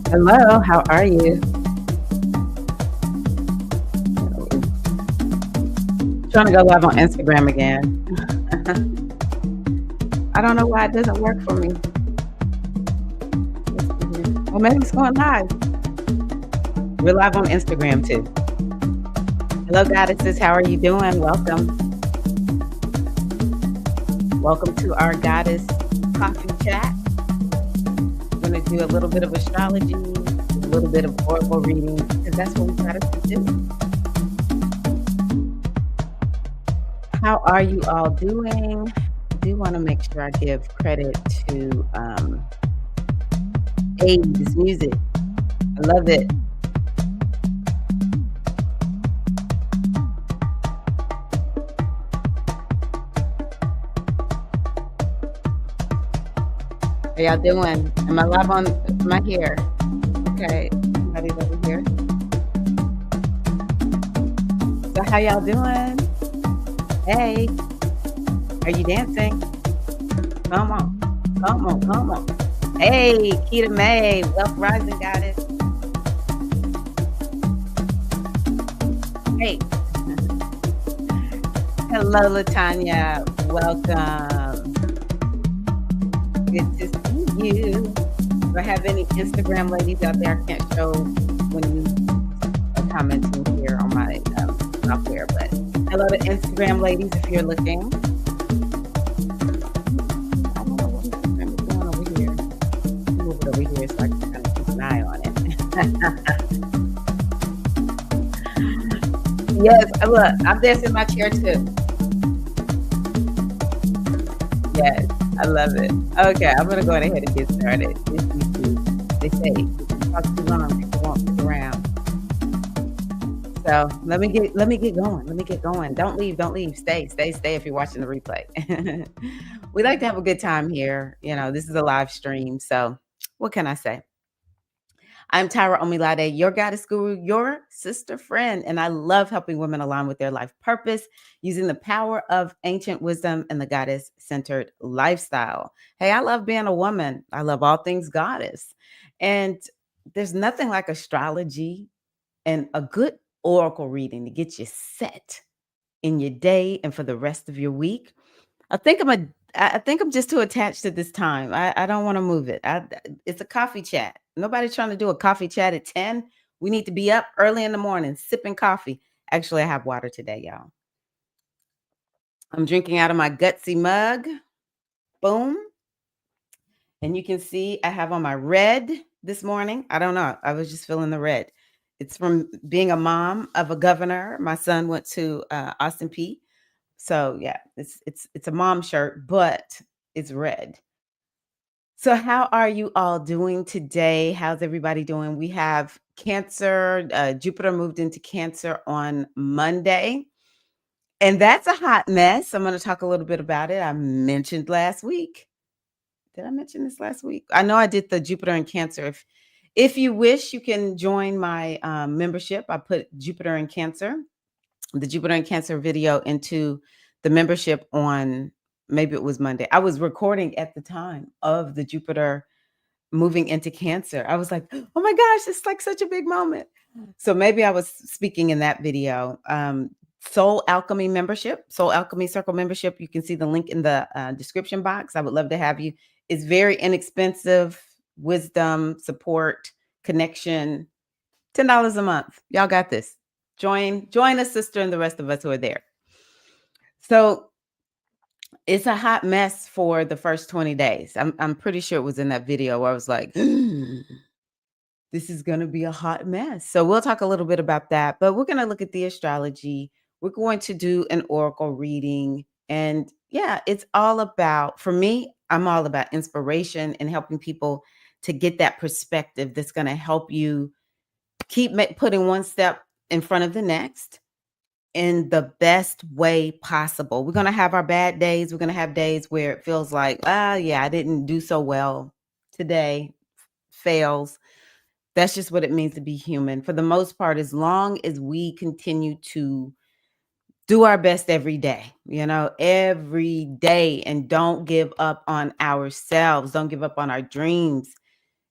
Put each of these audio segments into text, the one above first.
Hello, how are you? Trying to go live on Instagram again. I don't know why it doesn't work for me. Let's see here. Well, maybe it's going live. We're live on Instagram too. Hello, goddesses. How are you doing? Welcome. Welcome to our goddess coffee chat. We're going to do a little bit of astrology, a little bit of oracle reading, because that's what we goddesses do. How are you all doing? I do want to make sure I give credit to Abe's music. I love it. How y'all doing? Am I live on? Am I here? Okay. Somebody's over here. So how y'all doing? Hey, are you dancing? Come on. Come on. Come on. Hey, Keita May, Wealth Rising Goddess. Hey. Hello, LaTanya. Welcome. Good to see you. Do I have any Instagram ladies out there? I can't show when you are commenting here on my software, but hello to Instagram ladies if you're looking. I don't know what Instagram is doing over here. Move it over here so I can kind of keep an eye on it. Yes, look, I'm dancing in my chair too. Yes, I love it. Okay, I'm gonna go ahead and get started. This YouTube, they say if you talk too long, people won't stick around. So let me get going. Let me get going. Don't leave. Stay if you're watching the replay. We like to have a good time here. You know, this is a live stream. So what can I say? I'm Tirra Omilade, your goddess guru, your sister friend, and I love helping women align with their life purpose using the power of ancient wisdom and the goddess-centered lifestyle. Hey, I love being a woman. I love all things goddess. And there's nothing like astrology and a good oracle reading to get you set in your day and for the rest of your week. I think I'm just too attached to this time. I don't want to move it. It's a coffee chat. Nobody's trying to do a coffee chat at 10. We need to be up early in the morning sipping coffee. Actually, I have water today, y'all. I'm drinking out of my gutsy mug. Boom. And you can see I have on my red this morning. I don't know. I was just feeling the red. It's from being a mom of a governor. My son went to Austin P. So yeah, it's a mom shirt, but it's red. So how are you all doing today? How's everybody doing? We have Cancer. Jupiter moved into Cancer on Monday. And that's a hot mess. I'm going to talk a little bit about it. I mentioned last week. Did I mention this last week? I know I did the Jupiter and Cancer. If you wish, you can join my membership. I put Jupiter and Cancer, the Jupiter and Cancer video into the membership on, maybe it was Monday. I was recording at the time of the Jupiter moving into Cancer. I was like, oh my gosh, it's like such a big moment. So maybe I was speaking in that video. Soul Alchemy membership, Soul Alchemy Circle membership. You can see the link in the description box. I would love to have you. It's very inexpensive, wisdom, support, connection, $10 a month. Y'all got this. Join a sister and the rest of us who are there. So it's a hot mess for the first 20 days. I'm pretty sure it was in that video where I was like, this is going to be a hot mess. So we'll talk a little bit about that, but we're going to look at the astrology. We're going to do an oracle reading. And yeah, it's all about, for me, I'm all about inspiration and helping people to get that perspective that's going to help you keep putting one step in front of the next in the best way possible. We're going to have our bad days. We're going to have days where it feels like, yeah, I didn't do so well today. Fails. That's just what it means to be human. For the most part, as long as we continue to do our best every day, every day, and don't give up on ourselves, don't give up on our dreams.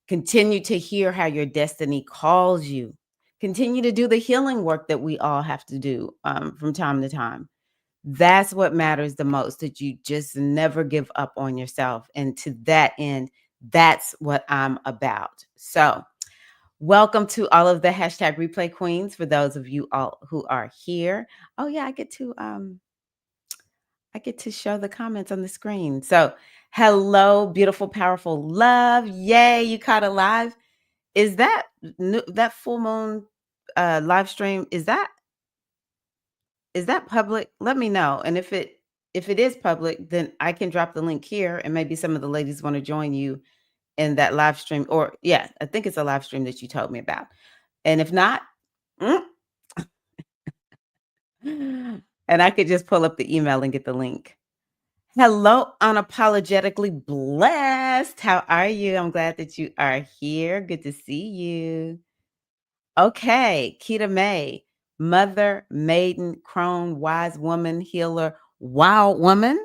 Continue to hear how your destiny calls you. Continue to do the healing work that we all have to do from time to time. That's what matters the most, that you just never give up on yourself. And to that end, that's what I'm about. So, welcome to all of the hashtag replay queens. For those of you all who are here, oh yeah, I get to show the comments on the screen. So, hello, beautiful, powerful love. Yay, you caught a live. Is that that full moon live stream? Is that public? Let me know. And if it is public, then I can drop the link here, and maybe some of the ladies want to join you in that live stream. Or yeah, I think it's a live stream that you told me about. And if not, mm, and I could just pull up the email and get the link. Hello, unapologetically blessed. How are you? I'm glad that you are here. Good to see you. Okay, Keita May, mother, maiden, crone, wise woman, healer, wild woman,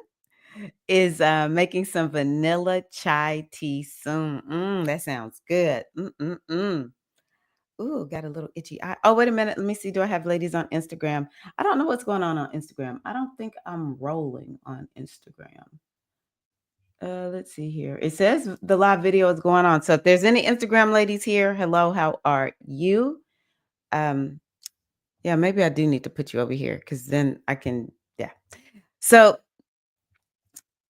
is making some vanilla chai tea soon. That sounds good. Ooh, got a little itchy eye. Oh, wait a minute. Let me see. Do I have ladies on Instagram? I don't know what's going on Instagram. I don't think I'm rolling on Instagram. Let's see here. It says the live video is going on. So if there's any Instagram ladies here, hello, how are you? Um, yeah, maybe I do need to put you over here because then I can, yeah. So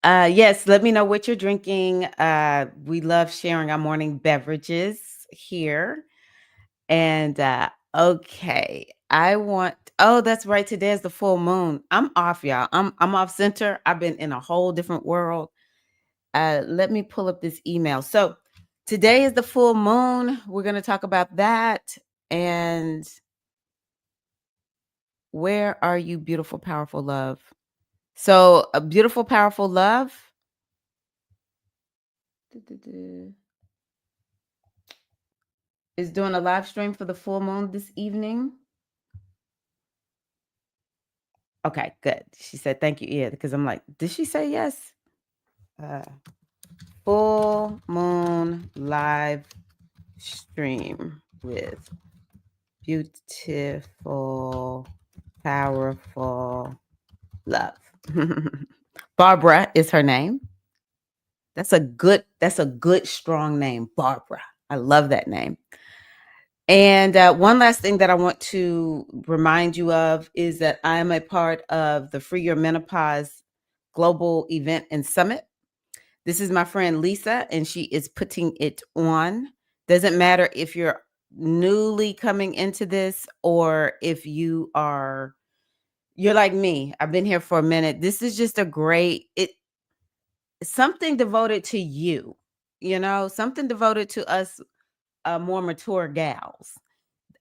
yes, let me know what you're drinking. We love sharing our morning beverages here. And okay, I want. Oh, that's right. Today is the full moon. I'm off, y'all. I'm off center. I've been in a whole different world. Let me pull up this email. So today is the full moon. We're gonna talk about that. And where are you, beautiful, powerful love? So a beautiful, powerful love is doing a live stream for the full moon this evening. Okay, good. She said thank you. Yeah, because I'm like, did she say yes? Uh, full moon live stream with beautiful, powerful love. Barbara is her name. That's a good, strong name, Barbara. I love that name. And one last thing that I want to remind you of is that I am a part of the Free Your Menopause Global Event and Summit. This is my friend Lisa, and she is putting it on. Doesn't matter if you're newly coming into this or if you're like me. I've been here for a minute. This is just something devoted to you, something devoted to us more mature gals.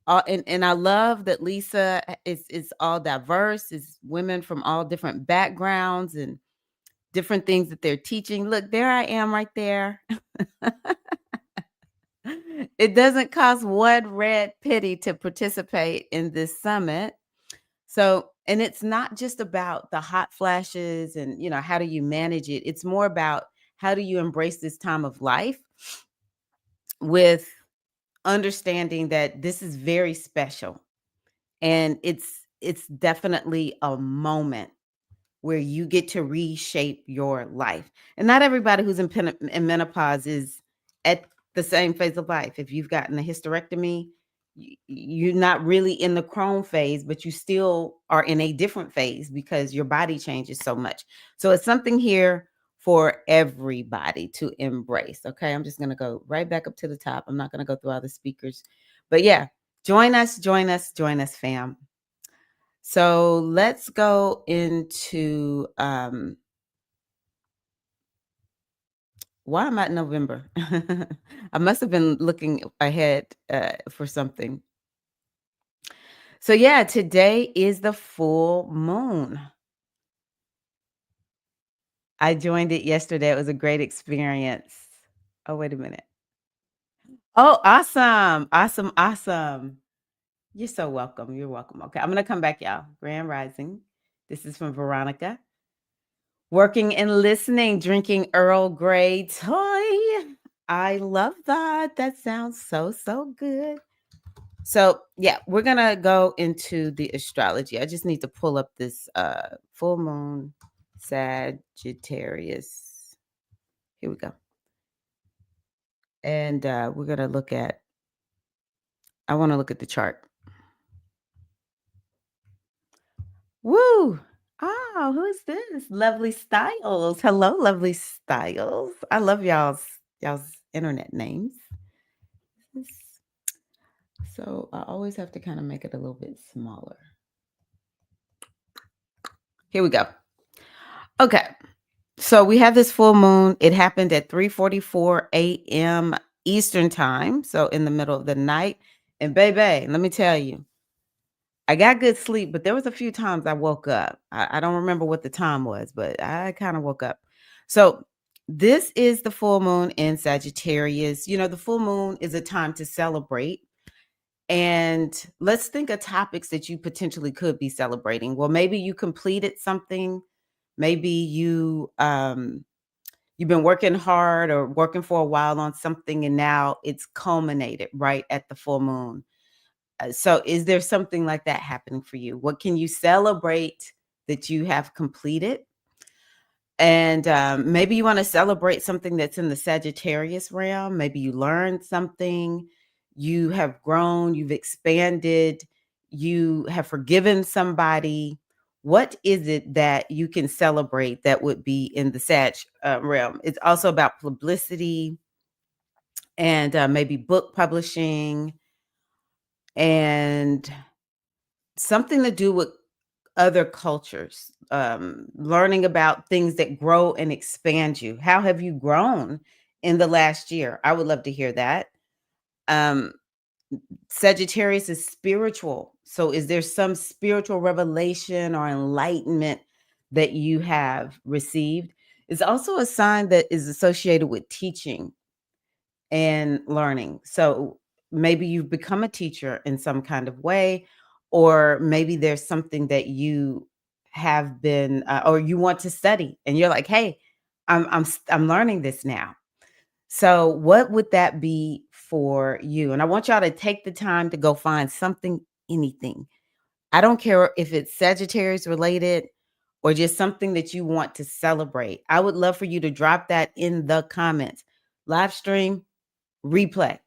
And I love that Lisa is all diverse, is women from all different backgrounds and different things that they're teaching. Look, there I am right there. It doesn't cost one red penny to participate in this summit. So, and it's not just about the hot flashes and, how do you manage it? It's more about how do you embrace this time of life with understanding that this is very special, and it's definitely a moment where you get to reshape your life. And not everybody who's in menopause is at the same phase of life. If you've gotten a hysterectomy, you're not really in the crone phase, but you still are in a different phase because your body changes so much. So it's something here for everybody to embrace. Okay, I'm just going to go right back up to the top. I'm not going to go through all the speakers, but yeah, join us, fam. So let's go into why am I in November? I must have been looking ahead for something. So yeah, today is the full moon. I joined it yesterday. It was a great experience. Oh, wait a minute. Oh, awesome. Awesome. Awesome. You're so welcome. You're welcome. Okay, I'm going to come back, y'all. Grand Rising. This is from Veronica. Working and listening, drinking Earl Grey toy. I love that. That sounds so good. So, yeah, we're going to go into the astrology. I just need to pull up this full moon Sagittarius. Here we go. And we're going to look at I want to look at the chart. Woo! Oh, who is this? Lovely Styles. Hello, Lovely Styles. I love y'all's internet names. So I always have to kind of make it a little bit smaller. Here we go. Okay. So we have this full moon. It happened at 3:44 a.m. Eastern time. So in the middle of the night. And baby, let me tell you, I got good sleep, but there was a few times I woke up. I don't remember what the time was, but I kind of woke up. So this is the full moon in Sagittarius. You know, the full moon is a time to celebrate. And let's think of topics that you potentially could be celebrating. Well, maybe you completed something. Maybe you've been working hard or working for a while on something, and now it's culminated right at the full moon. So is there something like that happening for you? What can you celebrate that you have completed? And maybe you want to celebrate something that's in the Sagittarius realm. Maybe you learned something, you have grown, you've expanded, you have forgiven somebody. What is it that you can celebrate that would be in the Sag realm? It's also about publicity and maybe book publishing and something to do with other cultures, learning about things that grow and expand you. How have you grown in the last year? I would love to hear that. Um, Sagittarius is spiritual. So, is there some spiritual revelation or enlightenment that you have received? It's also a sign that is associated with teaching and learning. So maybe you've become a teacher in some kind of way, or maybe there's something that you have been, or you want to study, and you're like, "Hey, I'm learning this now." So what would that be for you? And I want y'all to take the time to go find something, anything. I don't care if it's Sagittarius related or just something that you want to celebrate. I would love for you to drop that in the comments. Live stream, replay,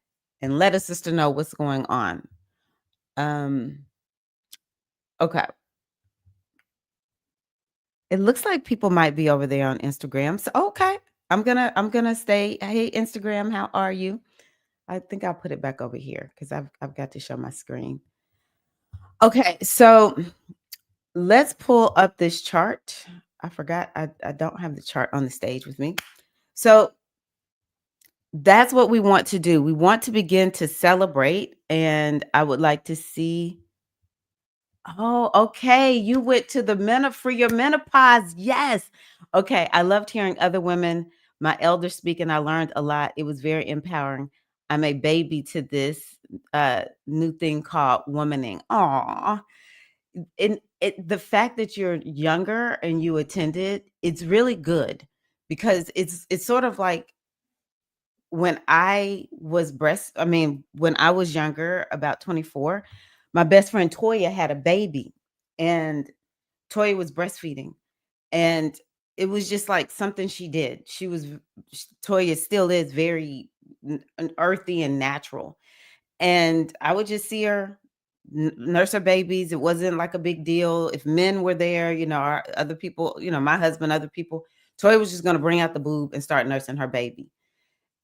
and let a sister know what's going on. Um, okay. It looks like people might be over there on Instagram. So okay. I'm gonna stay. Hey Instagram, how are you? I think I'll put it back over here because I've got to show my screen. Okay, so let's pull up this chart. I forgot I don't have the chart on the stage with me. So that's what we want to do. We want to begin to celebrate, and I would like to see. Oh, okay. You went to the for your menopause. Yes. Okay. I loved hearing other women, my elders speak, and I learned a lot. It was very empowering. I'm a baby to this new thing called womaning. Aw. And the fact that you're younger and you attended, it's really good because it's sort of like when when I was younger, about 24, my best friend Toya had a baby and Toya was breastfeeding. And it was just like something she did. Toya still is very earthy and natural. And I would just see her nurse her babies. It wasn't like a big deal. If men were there, our other people, my husband, other people, Toya was just going to bring out the boob and start nursing her baby.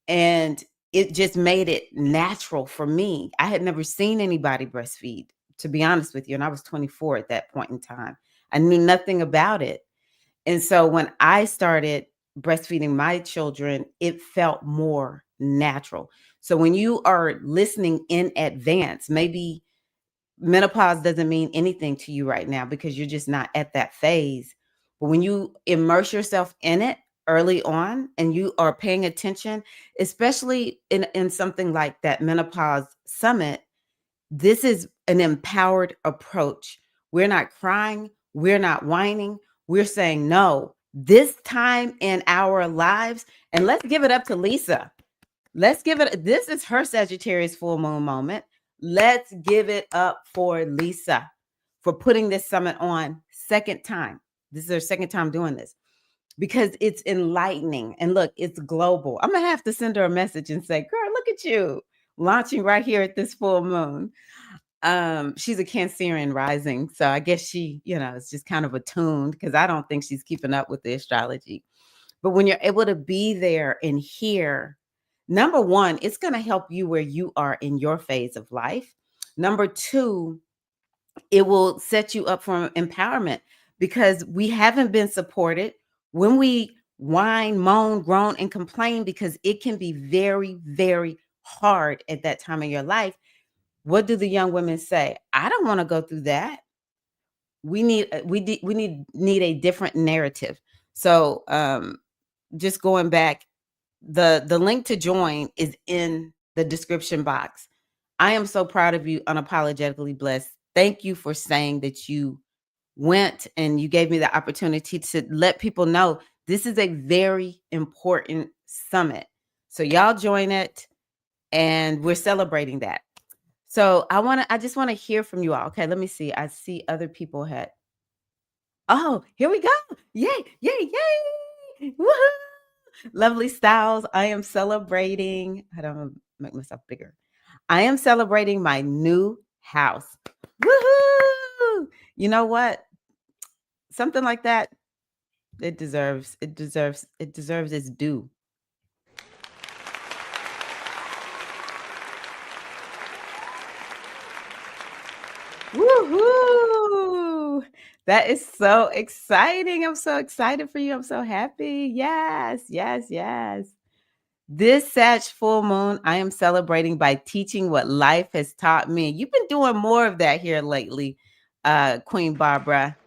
And it just made it natural for me. I had never seen anybody breastfeed, to be honest with you, and I was 24 at that point in time. I knew nothing about it. And so when I started breastfeeding my children, it felt more natural. So when you are listening in advance, maybe menopause doesn't mean anything to you right now because you're just not at that phase. But when you immerse yourself in it early on and you are paying attention, especially in something like that menopause summit, this is an empowered approach. We're not crying, we're not whining, we're saying no. This time in our lives, and let's give it up to Lisa. Let's give it. This is her Sagittarius full moon moment. Let's give it up for Lisa for putting this summit on second time. This is her second time doing this because it's enlightening. And look, it's global. I'm going to have to send her a message and say, girl, look at you launching right here at this full moon. She's a Cancerian rising. So I guess she, is just kind of attuned because I don't think she's keeping up with the astrology. But when you're able to be there and hear, number one, it's going to help you where you are in your phase of life. Number two, it will set you up for empowerment because we haven't been supported when we whine, moan, groan, and complain because it can be very, very hard at that time in your life. What do the young women say? I don't want to go through that. We need a different narrative. So just going back, the link to join is in the description box. I am so proud of you, unapologetically blessed. Thank you for saying that you went and you gave me the opportunity to let people know this is a very important summit. So y'all join it and we're celebrating that. So I just want to hear from you all. Okay, let me see. I see other people had. Oh, here we go. Yay, yay, yay. Woohoo. Lovely styles. I am celebrating. I don't make myself bigger. I am celebrating my new house. Woohoo! You know what? Something like that, it deserves its due. Woohoo! That is so exciting. I'm so excited for you. I'm so happy. Yes, yes, yes. This Sag full moon, I am celebrating by teaching what life has taught me. You've been doing more of that here lately, Queen Barbara.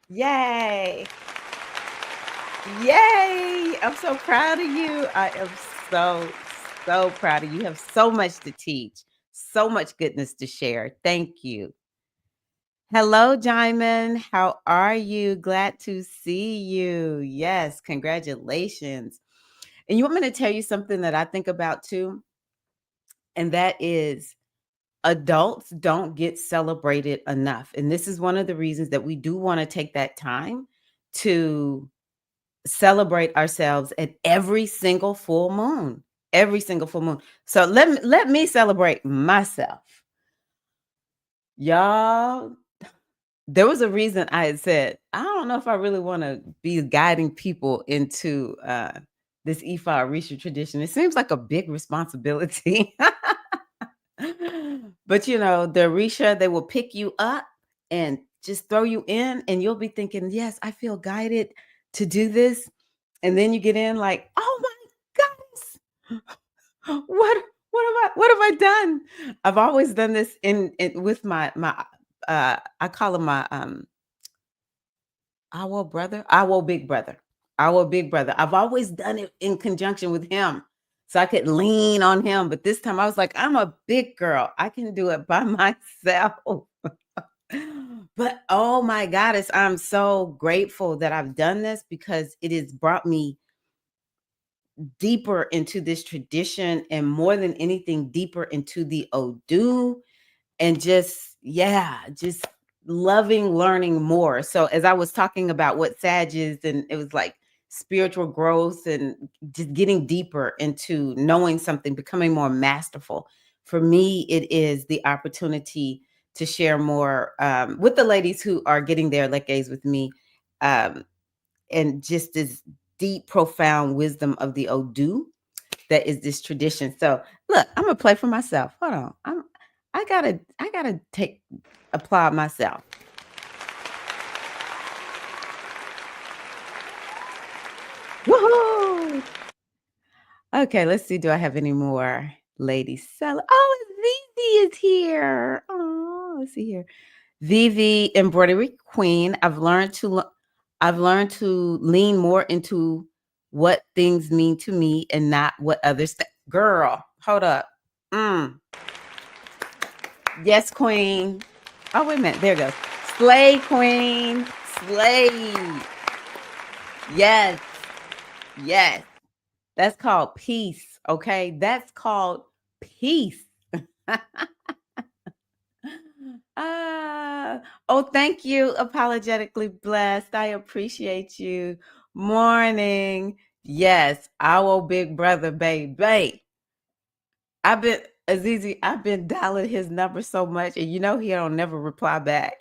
Yay. Yay. I'm so proud of you. I am so, so proud of you. You have so much to teach, so much goodness to share. Thank you. Hello, Jaimin. How are you? Glad to see you. Yes, congratulations. And you want me to tell you something that I think about too? And that is adults don't get celebrated enough. And this is one of the reasons that we do want to take that time to celebrate ourselves at every single full moon. Every single full moon. So let me celebrate myself. Y'all, there was a reason I had said, I don't know if I really want to be guiding people into this Ifa Orisha tradition. It seems like a big responsibility. But the Orisha, they will pick you up and just throw you in, and you'll be thinking, yes, I feel guided to do this. And then you get in like, oh my goodness, what have I done? I've always done this in with my I call him my our brother, our big brother, our big brother. I've always done it in conjunction with him. So I could lean on him. But this time I was like, I'm a big girl. I can do it by myself. But oh my goddess, I'm so grateful that I've done this because it has brought me deeper into this tradition and more than anything, deeper into the Odu and just loving learning more. So as I was talking about what Sag is, and it was like spiritual growth and just getting deeper into knowing something, becoming more masterful. For me, it is the opportunity to share more with the ladies who are getting their leques with me, and just this deep, profound wisdom of the Odu that is this tradition. So look, I'm gonna play for myself. Hold on. I gotta applaud myself. Woohoo! Okay, let's see. Do I have any more ladies? Oh, Vivi is here. Oh, let's see here. Vivi, embroidery queen. I've learned to lean more into what things mean to me and not what others think. Girl, hold up. Yes, queen. Oh, wait a minute. There it goes. Slay, queen. Slay. Yes. Yes. That's called peace. Okay, that's called peace. Ah, oh, thank you, apologetically blessed. I appreciate you. Morning. Yes, our big brother, baby. I've been Azizi, I've been dialing his number so much, and you know he don't never reply back.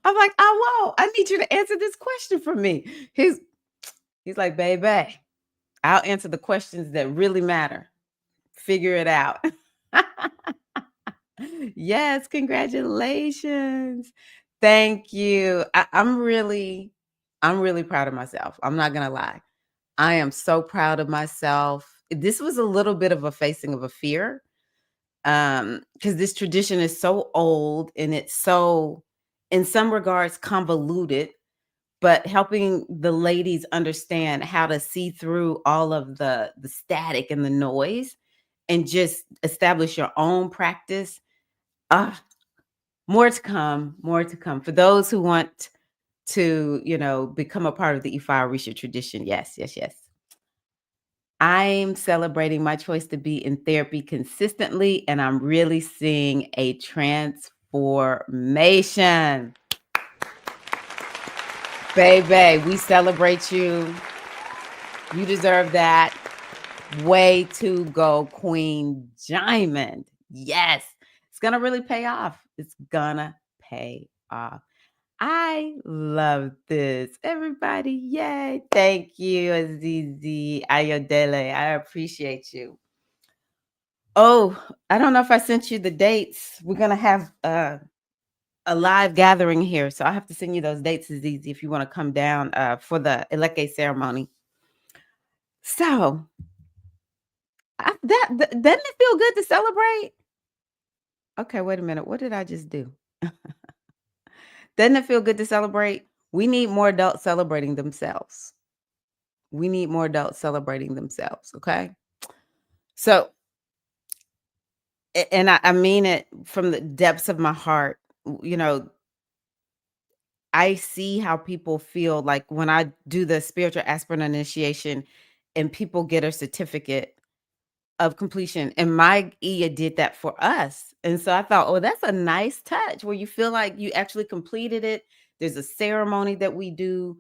I'm like, I won't. I need you to answer this question for me. He's like, baby, I'll answer the questions that really matter. Figure it out. Yes, congratulations. Thank you. I'm really proud of myself. I'm not gonna lie. I am so proud of myself. This was a little bit of a facing of a fear. Because this tradition is so old and it's so, in some regards, convoluted, but helping the ladies understand how to see through all of the static and the noise and just establish your own practice. Ah, more to come, more to come. For those who want to, become a part of the Ifa Orisha tradition. Yes, yes, yes. I'm celebrating my choice to be in therapy consistently, and I'm really seeing a transformation. Baby, we celebrate you. You deserve that. Way to go, Queen Diamond. Yes, it's going to really pay off. It's going to pay off. I love this. Everybody, yay. Thank you, Azizi Ayodele. I appreciate you. Oh, I don't know if I sent you the dates. We're going to have a live gathering here. So I have to send you those dates, Azizi, if you want to come down for the a.k.a. ceremony. So, doesn't it feel good to celebrate? Okay, wait a minute. What did I just do? Doesn't it feel good to celebrate? We need more adults celebrating themselves. We need more adults celebrating themselves. Okay. So, and I mean it from the depths of my heart. You know, I see how people feel like when I do the spiritual aspirant initiation and people get a certificate of completion. And my Iya did that for us. And so I thought, oh, that's a nice touch where you feel like you actually completed it. There's a ceremony that we do,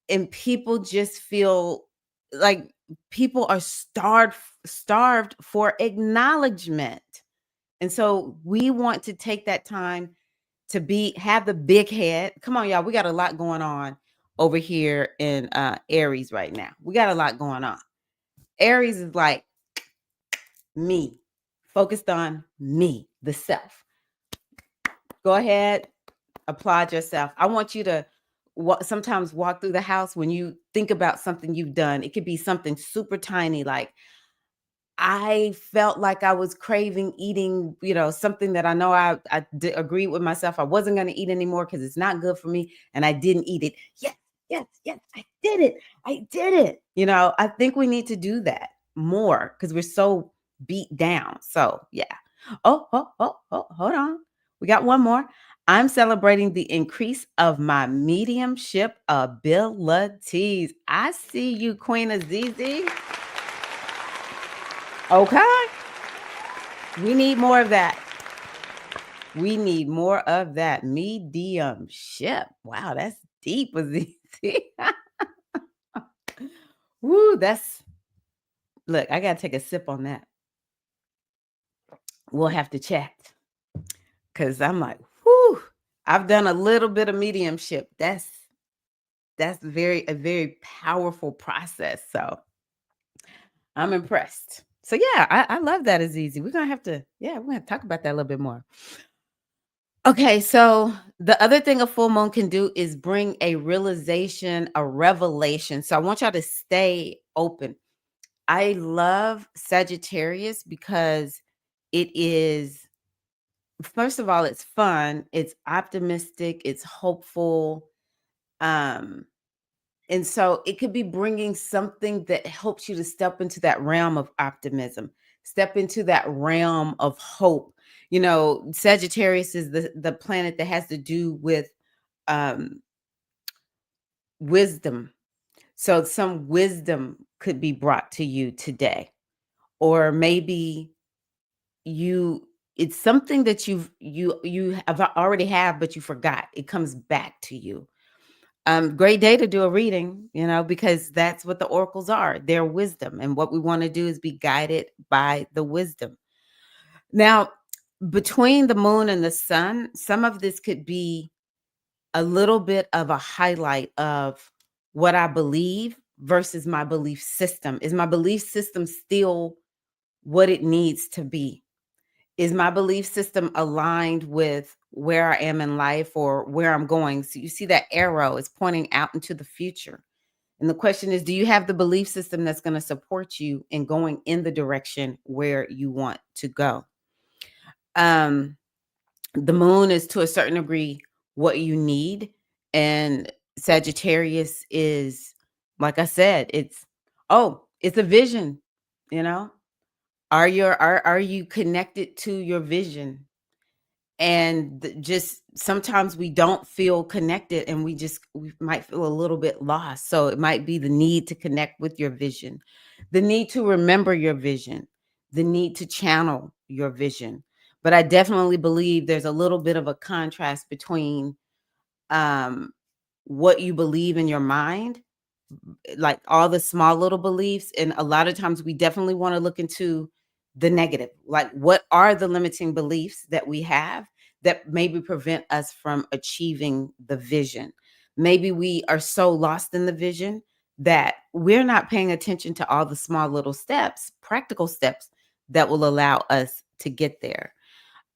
and people just feel like people are starved for acknowledgement. And so we want to take that time to have the big head. Come on, y'all. We got a lot going on over here in Aries right now. We got a lot going on. Aries is like me, focused on me, the self. Go ahead, applaud yourself. I want you to sometimes walk through the house when you think about something you've done. It could be something super tiny, like I felt like I was craving eating, something that I know I agreed with myself. I wasn't going to eat anymore because it's not good for me. And I didn't eat it. Yes, yes, yes. I did it. I did it. I think we need to do that more because we're so beat down. So, yeah. Oh, hold on. We got one more. I'm celebrating the increase of my mediumship abilities. I see you, Queen Azizi. Okay. We need more of that. We need more of that mediumship. Wow, that's deep, Azizi. Woo, look, I gotta take a sip on that. We'll have to chat. Cause I'm like, whoo, I've done a little bit of mediumship. That's a very powerful process. So I'm impressed. So yeah, I love that, Azizi. We're gonna have to talk about that a little bit more. Okay, so the other thing a full moon can do is bring a realization, a revelation. So I want y'all to stay open. I love Sagittarius because it is, first of all, it's fun, it's optimistic, it's hopeful. And so it could be bringing something that helps you to step into that realm of optimism, step into that realm of hope. Sagittarius is the planet that has to do with wisdom. So some wisdom could be brought to you today. Or maybe you it's something that you have already have, but you forgot. It comes back to you. Great day to do a reading, because that's what the oracles are. They're wisdom. And what we want to do is be guided by the wisdom. Now, between the moon and the sun, some of this could be a little bit of a highlight of what I believe versus my belief system. Is my belief system still what it needs to be? Is my belief system aligned with where I am in life or where I'm going? So you see that arrow is pointing out into the future. And the question is, do you have the belief system that's going to support you in going in the direction where you want to go? Um, the moon is to a certain degree what you need. And Sagittarius is, like I said, it's a vision, you know? Are you connected to your vision? And just sometimes we don't feel connected and we might feel a little bit lost. So it might be the need to connect with your vision, the need to remember your vision, the need to channel your vision. But I definitely believe there's a little bit of a contrast between um what you believe in your mind, like all the small little beliefs. And a lot of times we definitely want to look into the negative. Like, what are the limiting beliefs that we have that maybe prevent us from achieving the vision? Maybe we are so lost in the vision that we're not paying attention to all the small little steps, practical steps that will allow us to get there.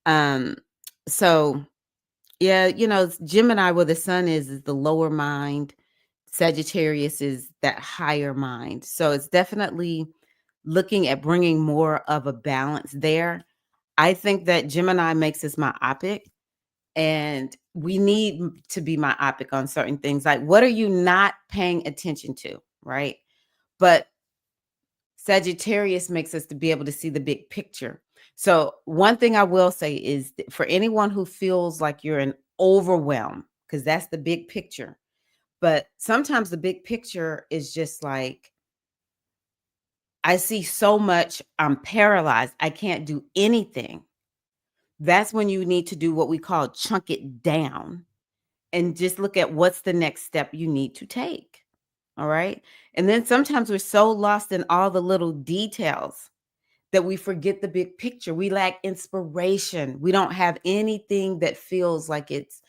Um, so yeah, Gemini, where the sun is the lower mind. Sagittarius is that higher mind. So it's definitely looking at bringing more of a balance there. I think that Gemini makes us myopic, and we need to be myopic on certain things. Like, what are you not paying attention to, right? But Sagittarius makes us to be able to see the big picture. So one thing I will say is that for anyone who feels like you're in overwhelm, because that's the big picture. But sometimes the big picture is just like, I see so much, I'm paralyzed, I can't do anything. That's when you need to do what we call chunk it down and just look at what's the next step you need to take. All right. And then sometimes we're so lost in all the little details that we forget the big picture. We lack inspiration. We don't have anything that feels like it's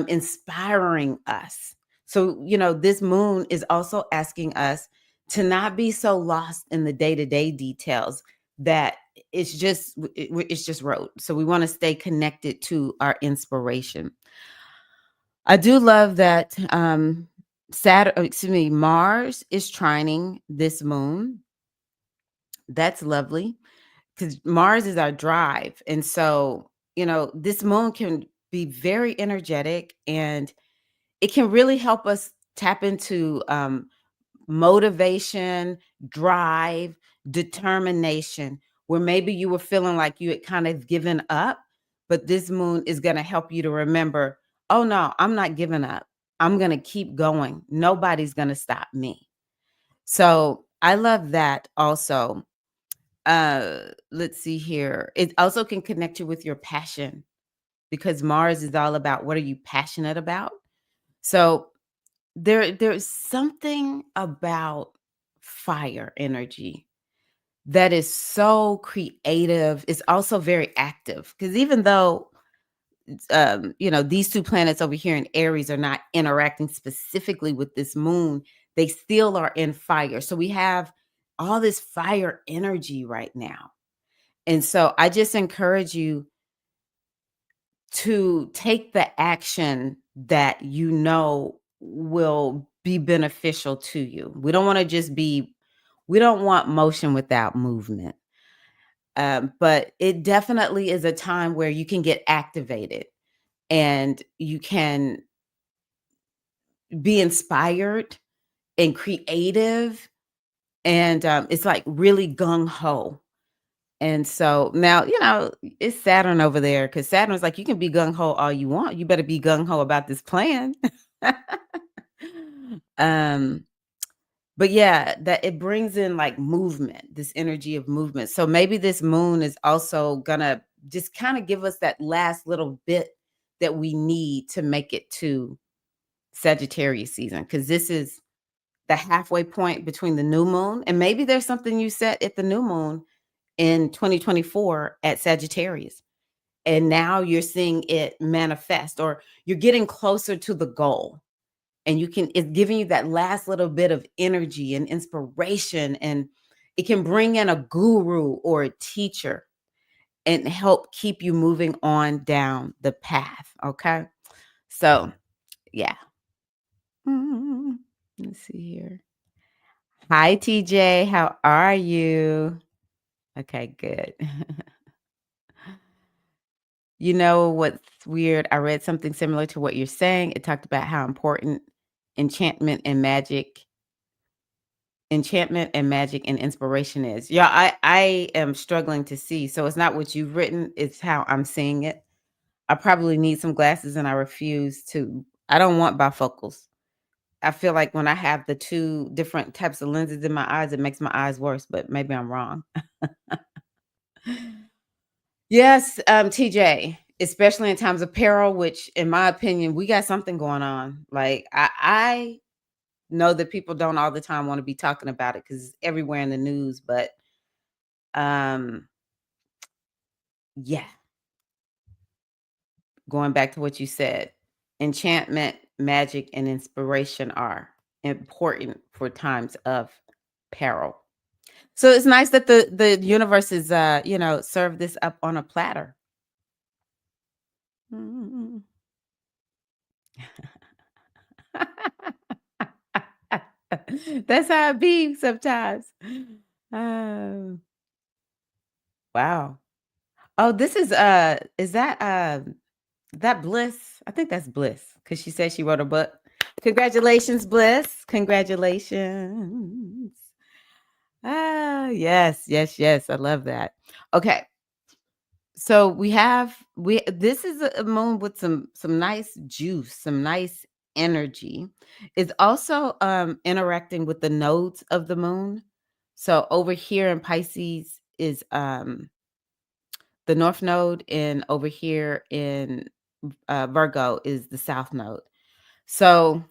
inspiring us. So, this moon is also asking us to not be so lost in the day-to-day details that it's just rote. So we want to stay connected to our inspiration. I do love that Mars is trining this moon. That's lovely because Mars is our drive. And so, this moon can be very energetic, and it can really help us tap into motivation, drive, determination, where maybe you were feeling like you had kind of given up, but this moon is going to help you to remember, oh no, I'm not giving up. I'm going to keep going. Nobody's going to stop me. So I love that also. Let's see here. It also can connect you with your passion, because Mars is all about what are you passionate about. So there's something about fire energy that is so creative. It's also very active, because even though these two planets over here in Aries are not interacting specifically with this moon, they still are in fire. So we have all this fire energy right now. And so I just encourage you to take the action that will be beneficial to you. We don't want motion without movement. But it definitely is a time where you can get activated and you can be inspired and creative. And it's like really gung ho. And so now, it's Saturn over there, because Saturn's like, you can be gung ho all you want. You better be gung ho about this plan. um, But yeah, that it brings in like movement, this energy of movement. So maybe this moon is also gonna just kind of give us that last little bit that we need to make it to Sagittarius season, because this is the halfway point between the new moon. And maybe there's something you set at the new moon in 2024 at Sagittarius. And now you're seeing it manifest, or you're getting closer to the goal. And it's giving you that last little bit of energy and inspiration. And it can bring in a guru or a teacher and help keep you moving on down the path. Okay. So, yeah. Mm, let's see here. Hi, TJ. How are you? Okay, good. You know what's weird? I read something similar to what you're saying. It talked about how important enchantment and magic enchantment and magic and inspiration is. Yeah, I am struggling to see. So it's not what you've written, it's how I'm seeing it. I probably need some glasses, and I refuse to. I don't want bifocals. I feel like when I have the two different types of lenses in my eyes, it makes my eyes worse, but maybe I'm wrong. Yes, TJ, especially in times of peril, which in my opinion, we got something going on. Like I know that people don't all the time want to be talking about it because it's everywhere in the news, but um yeah, going back to what you said, enchantment, magic, and inspiration are important for times of peril. So it's nice that the universe is serve this up on a platter. Mm. That's how it be sometimes. Oh, wow. Oh, this is that Bliss? I think that's Bliss, because she said she wrote a book. Congratulations, Bliss. Congratulations. Ah, yes, yes, yes. I love that. Okay. So we this is a moon with some nice juice, some nice energy. It's also interacting with the nodes of the moon. So over here in Pisces is the north node, and over here in Virgo is the south node. So,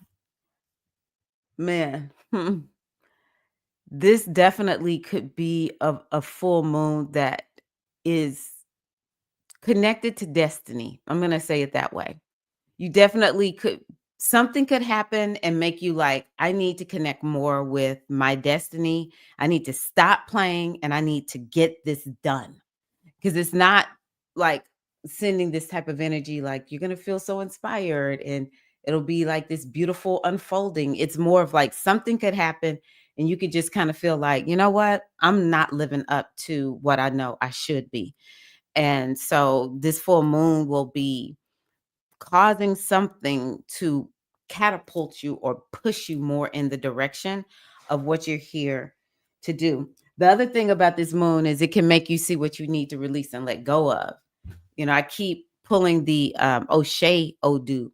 man, this definitely could be a full moon that is connected to destiny. I'm going to say it that way. You definitely could, something could happen and make you like, I need to connect more with my destiny. I need to stop playing and I need to get this done. Because it's not like sending this type of energy, like you're going to feel so inspired and it'll be like this beautiful unfolding. It's more of like something could happen and you could just kind of feel like, you know what? I'm not living up to what I know I should be. And so this full moon will be causing something to catapult you or push you more in the direction of what you're here to do. The other thing about this moon is it can make you see what you need to release and let go of. I keep pulling the O'Shea Odu,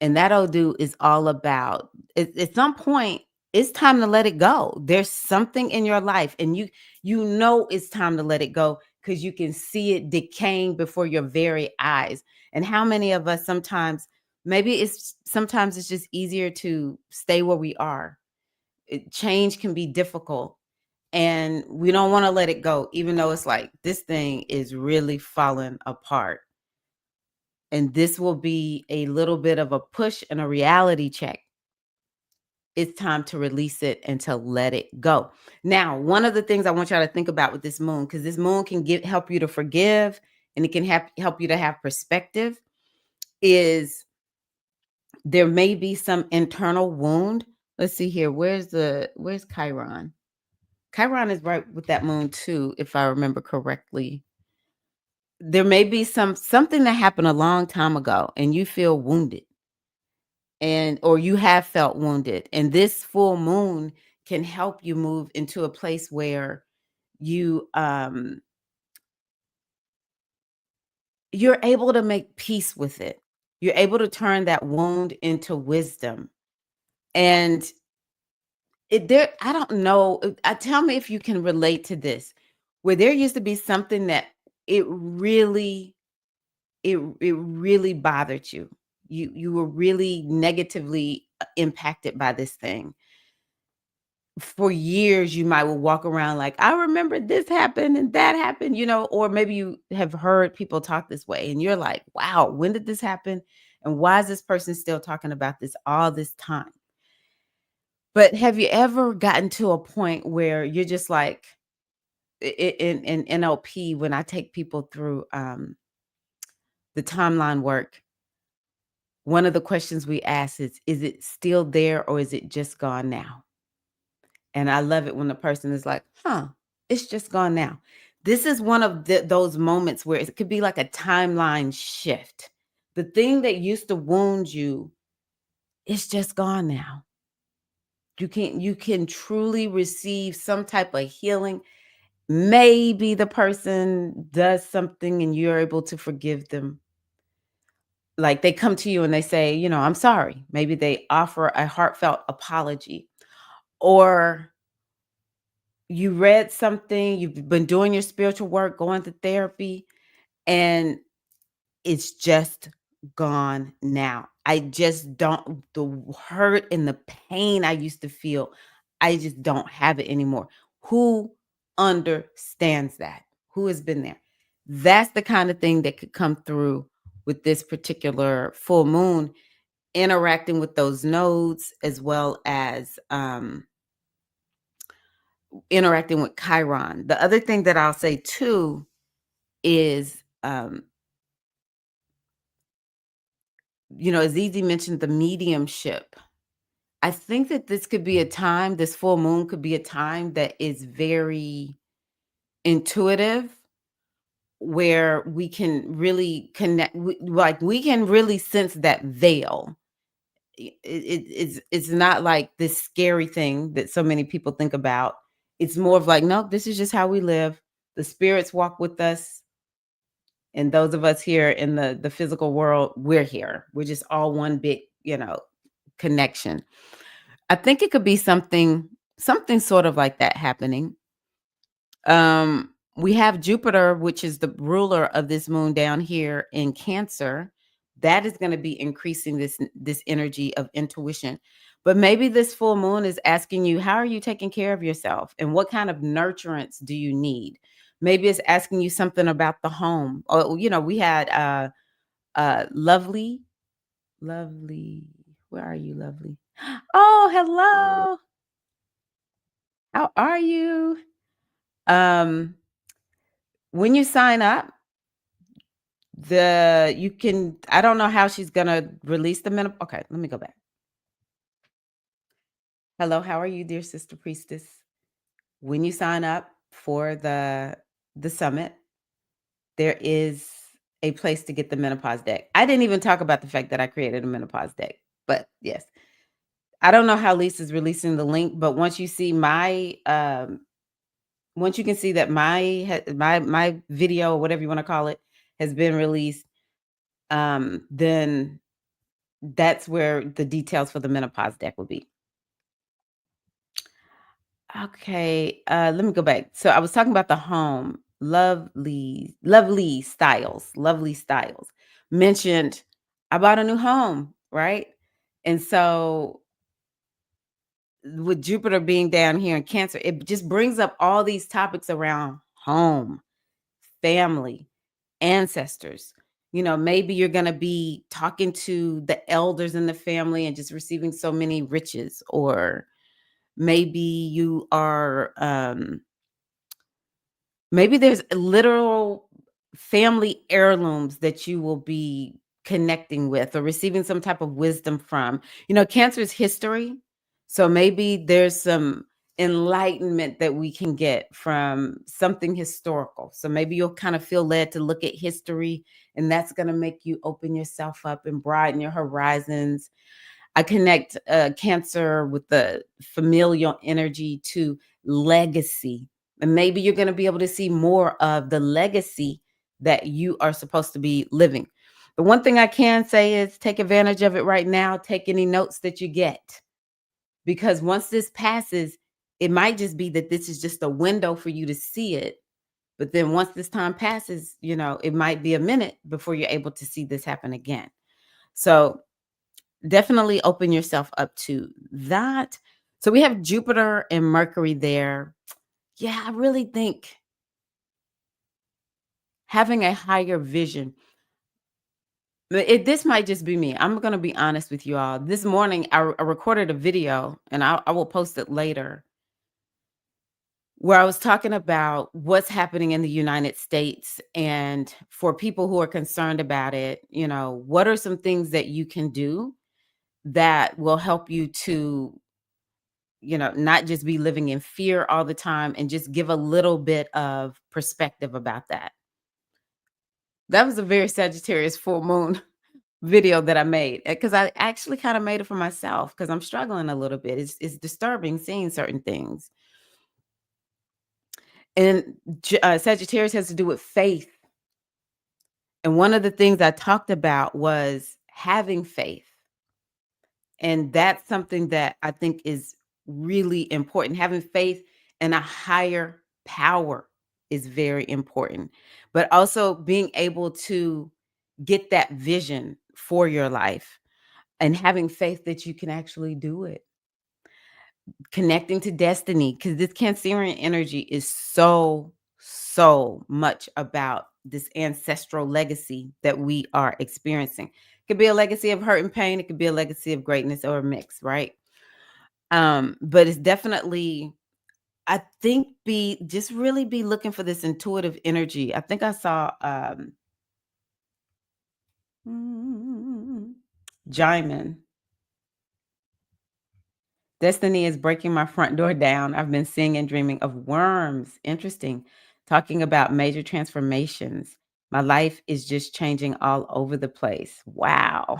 and that Odu is all about at some point it's time to let it go. There's something in your life, and you know it's time to let it go because you can see it decaying before your very eyes. And how many of us sometimes, sometimes it's just easier to stay where we are. Change can be difficult, and we don't want to let it go, even though it's like this thing is really falling apart. And this will be a little bit of a push and a reality check. It's time to release it and to let it go. Now, one of the things I want y'all to think about with this moon, because this moon can help you to forgive, and it can help you to have perspective, is there may be some internal wound. Let's see here. Where's Chiron? Chiron is right with that moon too, if I remember correctly. There may be something that happened a long time ago and you feel wounded, and or you have felt wounded, and this full moon can help you move into a place where you you're able to make peace with it. You're able to turn that wound into wisdom. And I don't know, tell me if you can relate to this, where there used to be something that it really it really bothered you. You were really negatively, impacted by this thing. For years, you might will walk around like, "I remember this happened and that happened," or maybe you have heard people talk this way, and you're like, "Wow, when did this happen? And why is this person still talking about this all this time?" But have you ever gotten to a point where you're just like, in NLP, when I take people through, the timeline work, one of the questions we ask is it still there or is it just gone now? And I love it when the person is like, "Huh, it's just gone now." This is one of those moments where it could be like a timeline shift. The thing that used to wound you is just gone now. You can truly receive some type of healing. Maybe the person does something and you're able to forgive them. Like they come to you and they say, "I'm sorry." Maybe they offer a heartfelt apology, or you read something, you've been doing your spiritual work, going to therapy, and it's just gone now. I just don't, the hurt and the pain I used to feel, I just don't have it anymore. Who understands that? Who has been there? That's the kind of thing that could come through with this particular full moon, interacting with those nodes, as well as interacting with Chiron. The other thing that I'll say too is, Azizi mentioned the mediumship. I think that this could be a time, this full moon could be a time that is very intuitive, where we can really connect, like we can really sense that veil. It's not like this scary thing that so many people think about. It's more of like, no, this is just how we live. The spirits walk with us. And those of us here in the physical world, we're here. We're just all one big, connection. I think it could be something sort of like that happening. We have Jupiter, which is the ruler of this moon down here in Cancer. That is going to be increasing this energy of intuition. But maybe this full moon is asking you, how are you taking care of yourself? And what kind of nurturance do you need? Maybe it's asking you something about the home. Or, we had lovely. Where are you, lovely? Oh, hello. How are you? Um, when you sign up, you can, I don't know how she's gonna release the minute. Okay, let me go back. Hello, how are you, dear sister priestess? When you sign up for the summit, there is a place to get the menopause deck. I didn't even talk about the fact that I created a menopause deck, but yes. I don't know how Lisa's releasing the link, but once you can see that my video, or whatever you want to call it, has been released, then that's where the details for the menopause deck will be. Okay, let me go back. So I was talking about the home. Lovely styles mentioned. I bought a new home, right? And so with Jupiter being down here in Cancer, it just brings up all these topics around home, family, ancestors. Maybe you're going to be talking to the elders in the family and just receiving so many riches, or maybe you are, maybe there's literal family heirlooms that you will be connecting with or receiving some type of wisdom from. Cancer is history. So maybe there's some enlightenment that we can get from something historical. So maybe you'll kind of feel led to look at history, and that's going to make you open yourself up and broaden your horizons. I connect Cancer with the familial energy to legacy. And maybe you're going to be able to see more of the legacy that you are supposed to be living. The one thing I can say is take advantage of it right now. Take any notes that you get. because once this passes, it might just be that this is just a window for you to see it. But then once this time passes, it might be a minute before you're able to see this happen again. So definitely open yourself up to that. So we have Jupiter and Mercury there. Yeah, I really think having a higher vision. This might just be me. I'm going to be honest with you all. This morning, I recorded a video, and I will post it later, where I was talking about what's happening in the United States. And for people who are concerned about it, what are some things that you can do that will help you to, not just be living in fear all the time, and just give a little bit of perspective about that. That was a very Sagittarius full moon video that I made, because I actually kind of made it for myself, because I'm struggling a little bit. It's disturbing seeing certain things. And Sagittarius has to do with faith. And one of the things I talked about was having faith. And that's something that I think is really important. Having faith in a higher power is very important. But also being able to get that vision for your life and having faith that you can actually do it. Connecting to destiny, because this Cancerian energy is so, so much about this ancestral legacy that we are experiencing. It could be a legacy of hurt and pain. It could be a legacy of greatness, or a mix, right? But it's definitely, I think, really be looking for this intuitive energy. I think I saw Jaimin. Destiny is breaking my front door down. I've been seeing and dreaming of worms. Interesting. Talking about major transformations. My life is just changing all over the place. Wow.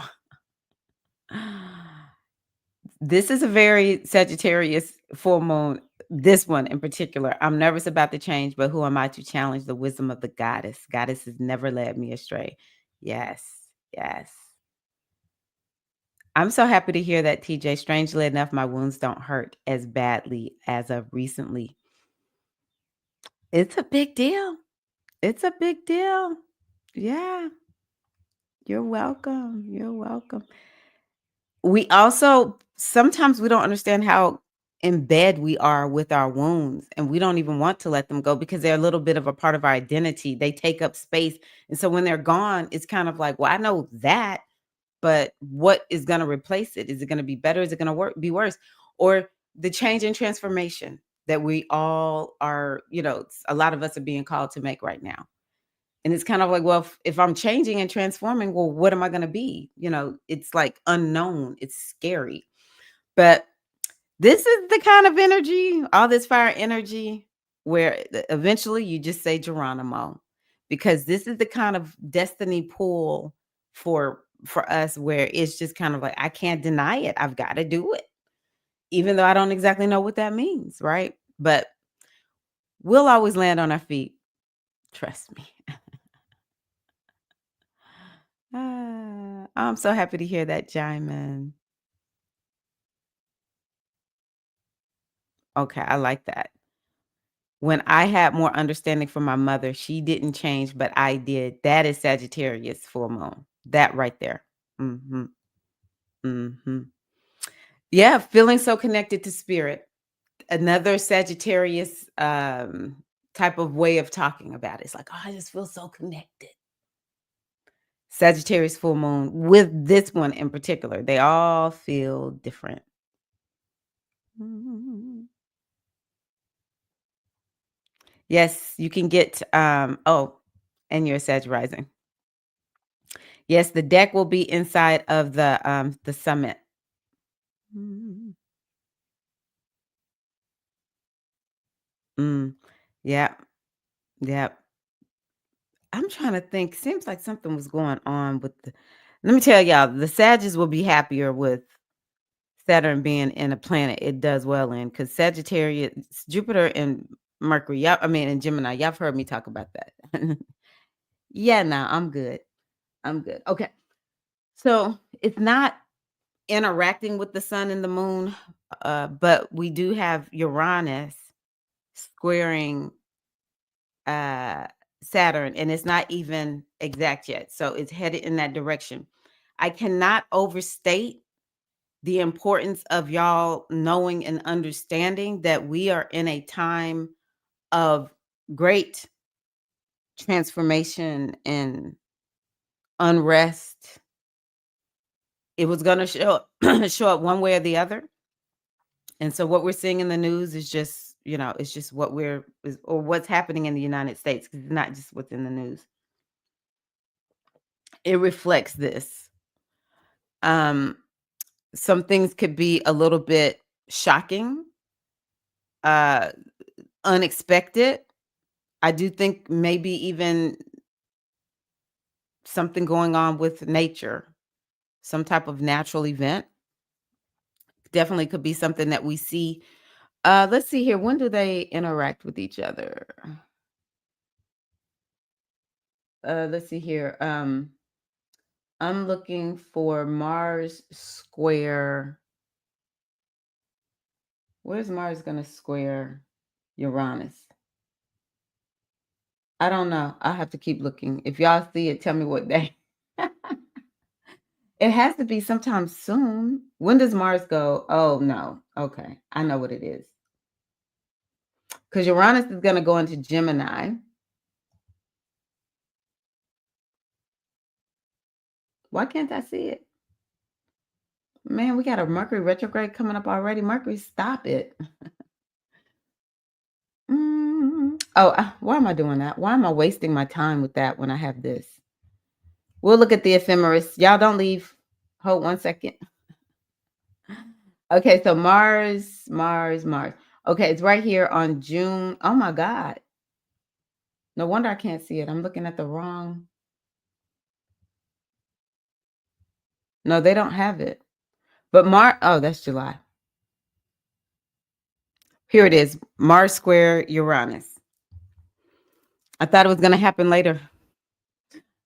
This is a very Sagittarius full moon. This one in particular. I'm nervous about the change, but who am I to challenge the wisdom of the goddess? Goddess has never led me astray. Yes. Yes. I'm so happy to hear that, TJ. Strangely enough, my wounds don't hurt as badly as of recently. It's a big deal. It's a big deal. Yeah. You're welcome. You're welcome. We also sometimes we don't understand how in bed we are with our wounds, and we don't even want to let them go because they're a little bit of a part of our identity. They take up space. And so when they're gone, it's kind of like, well, I know that, but what is going to replace it? Is it going to be better? Is it going to be worse? Or the change and transformation that we all are, a lot of us are being called to make right now. And it's kind of like, well, if I'm changing and transforming, well, what am I going to be? It's like unknown. It's scary. But this is the kind of energy, all this fire energy, where eventually you just say Geronimo, because this is the kind of destiny pull for us, where it's just kind of like, I can't deny it. I've got to do it, even though I don't exactly know what that means, right? But we'll always land on our feet. Trust me. I'm so happy to hear that, Jaimin. Okay, I like that. When I had more understanding from my mother, she didn't change, but I did. That is Sagittarius full moon. That right there. Mhm. Mhm. Yeah, feeling so connected to spirit. Another Sagittarius type of way of talking about it. It's like, oh, I just feel so connected. Sagittarius full moon with this one in particular. They all feel different. Mhm. Yes, you can get and you're Sag rising. Yes, the deck will be inside of the summit. Mhm. Mm. Yeah. Yeah. I'm trying to think. Seems like something was going on with the let me tell y'all, the Sagittarius will be happier with Saturn being in a planet it does well in, because Sagittarius, Jupiter and Mercury, y'all, I mean, and Gemini, y'all have heard me talk about that. Yeah, no, I'm good. I'm good. Okay. So it's not interacting with the sun and the moon. but we do have Uranus squaring uh Saturn, and it's not even exact yet. So it's headed in that direction. I cannot overstate the importance of y'all knowing and understanding that we are in a time of great transformation and unrest. It was going to show show up one way or the other. And so what we're seeing in the news is just, it's just or what's happening in the United States, because it's not just what's in the news. It reflects this. Some things could be a little bit shocking, uh, unexpected. I do think maybe even something going on with nature, some type of natural event. Definitely could be something that we see. Let's see here. When do they interact with each other? Let's see here. I'm looking for Mars square. Where's Mars going to square Uranus? I don't know. I'll have to keep looking. If y'all see it, tell me what day. It has to be sometime soon. When does Mars go? Oh, no. Okay. I know what it is. Because Uranus is going to go into Gemini. Why can't I see it? Man, we got a Mercury retrograde coming up already. Mercury, stop it. Why am I doing that? Why am I wasting my time with that when I have this? We'll look at the ephemeris. Y'all don't leave. Hold 1 second. Okay, so Mars. Okay, it's right here on June. Oh my God. No wonder I can't see it. I'm looking at the wrong. No, they don't have it. But oh, that's July. Here it is. Mars square Uranus. I thought it was going to happen later.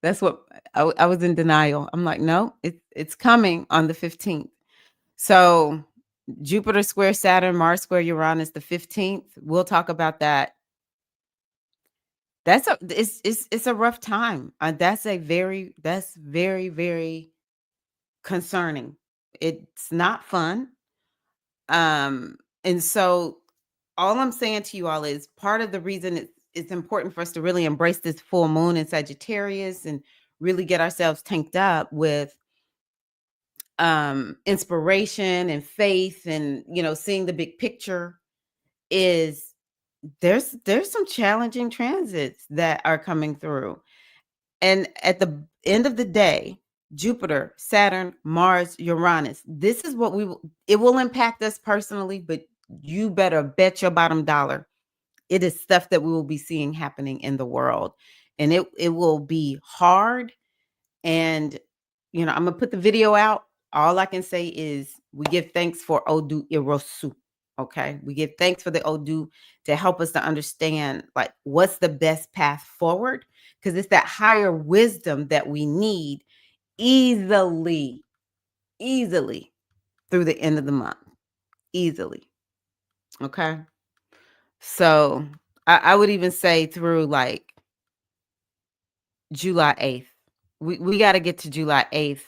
That's what I was in denial. I'm like, no, it's coming on the 15th. So Jupiter square Saturn, Mars square Uranus, the 15th. We'll talk about that. It's a rough time. That's very, very concerning. It's not fun. And so all I'm saying to you all is part of the reason it's important for us to really embrace this full moon in Sagittarius and really get ourselves tanked up with inspiration and faith and seeing the big picture is there's some challenging transits that are coming through. And at the end of the day, Jupiter, Saturn, Mars, Uranus, this is what it will impact us personally, but you better bet your bottom dollar it is stuff that we will be seeing happening in the world. And it will be hard. And I'm gonna put the video out. All I can say is we give thanks for Odu Irosu. Okay. We give thanks for the Odu to help us to understand like what's the best path forward. Because it's that higher wisdom that we need easily through the end of the month. Easily. Okay. So I would even say through like July 8th. We got to get to July 8th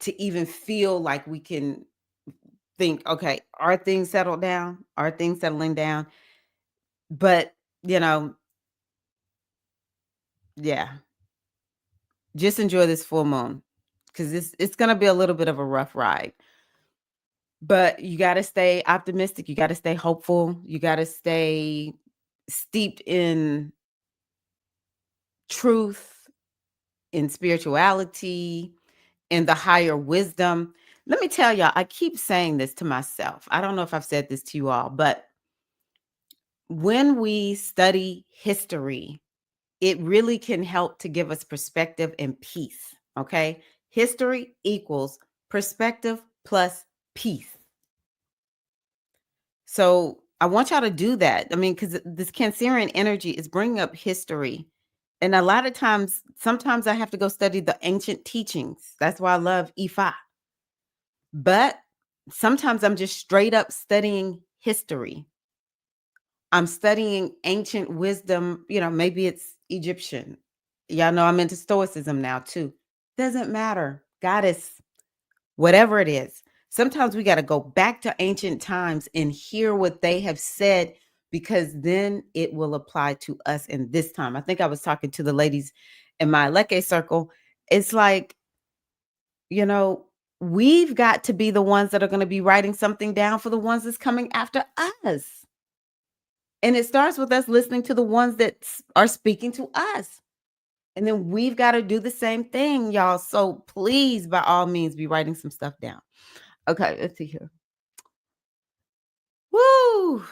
to even feel like we can think, okay, are things settled down? Are things settling down? But, yeah, just enjoy this full moon because it's going to be a little bit of a rough ride. But you got to stay optimistic. You got to stay hopeful. You got to stay steeped in truth, in spirituality, in the higher wisdom. Let me tell y'all, I keep saying this to myself. I don't know if I've said this to you all, but when we study history, it really can help to give us perspective and peace. Okay. History equals perspective plus peace. So I want y'all to do that. I mean, because this Cancerian energy is bringing up history. And a lot of times, sometimes I have to go study the ancient teachings. That's why I love Ifa. But Sometimes I'm just straight up studying history. I'm studying ancient wisdom, maybe it's Egyptian. Y'all know I'm into stoicism now too. Doesn't matter. Goddess, whatever it is. Sometimes we got to go back to ancient times and hear what they have said, because then it will apply to us in this time. I think I was talking to the ladies in my Leke circle. It's like, you know, we've got to be the ones that are going to be writing something down for the ones that's coming after us. And it starts with us listening to the ones that are speaking to us. And then we've got to do the same thing, y'all. So please, by all means, be writing some stuff down. Okay, let's see here. Woo!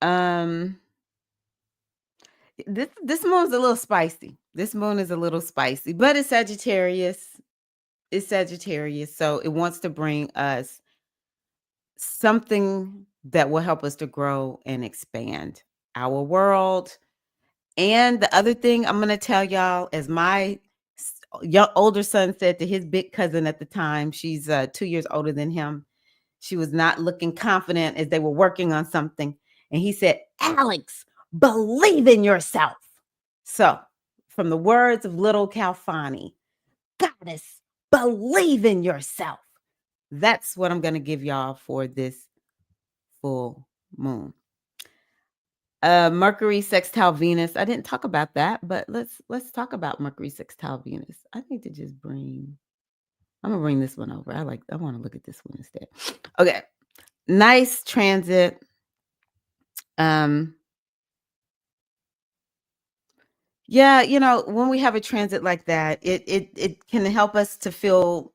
Um, this moon's a little spicy. This moon is a little spicy, but it's Sagittarius. It's Sagittarius, so it wants to bring us something that will help us to grow and expand our world. And the other thing I'm gonna tell y'all, as my young older son said to his big cousin at the time, she's 2 years older than him. She was not looking confident as they were working on something. And he said, Alex, believe in yourself. So, from the words of little Calfani, Goddess, believe in yourself. That's what I'm going to give y'all for this full moon. Mercury sextile Venus. I didn't talk about that, but let's talk about Mercury sextile Venus. I need to just I'm gonna bring this one over. I want to look at this one instead. Okay. Nice transit. Yeah, when we have a transit like that, it can help us to feel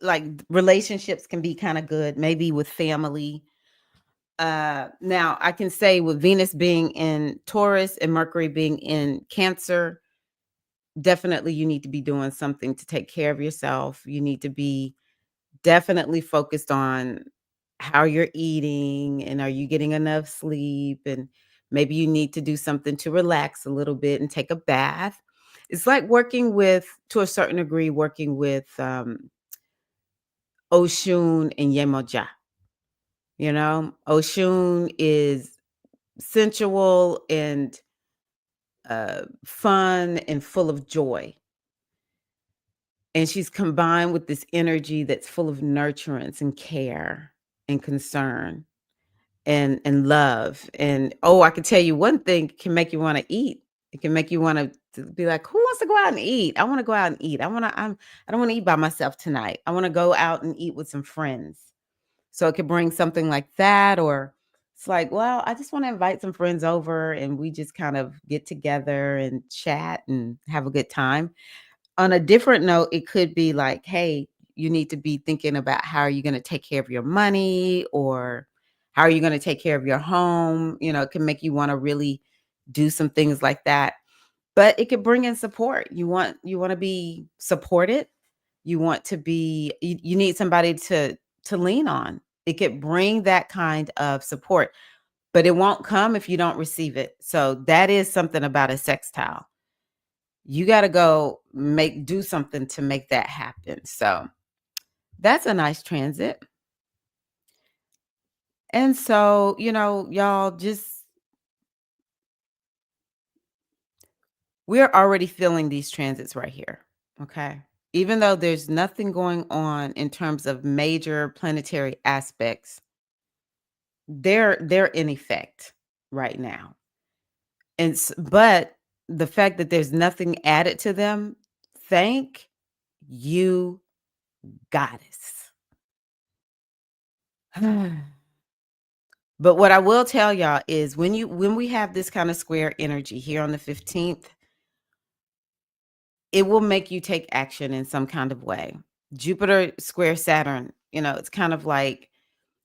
like relationships can be kind of good, maybe with family. Now I can say with Venus being in Taurus and Mercury being in Cancer, definitely you need to be doing something to take care of yourself. You need to be definitely focused on how you're eating and are you getting enough sleep, and maybe you need to do something to relax a little bit and take a bath. It's like working with, to a certain degree, working with Oshun and Yemoja. Oshun is sensual and fun and full of joy. And she's combined with this energy that's full of nurturance and care and concern and love. And oh, I can tell you one thing can make you want to eat. It can make you want to be like, who wants to go out and eat? I want to go out and eat. I don't want to eat by myself tonight. I want to go out and eat with some friends. So it could bring something like that, or it's like, well, I just want to invite some friends over and we just kind of get together and chat and have a good time. On a different note, it could be like, hey, you need to be thinking about how are you going to take care of your money, or how are you going to take care of your home. It can make you want to really do some things like that. But it could bring in support. You want to be supported. You need somebody to lean on. It could bring that kind of support, but it won't come if you don't receive it. So that is something about a sextile. You got to go do something to make that happen. So that's a nice transit. And so, y'all we're already feeling these transits right here. Okay. Even though there's nothing going on in terms of major planetary aspects, they're in effect right now. But the fact that there's nothing added to them, thank you, Goddess. But what I will tell y'all is when we have this kind of square energy here on the 15th, it will make you take action in some kind of way. Jupiter square Saturn, it's kind of like,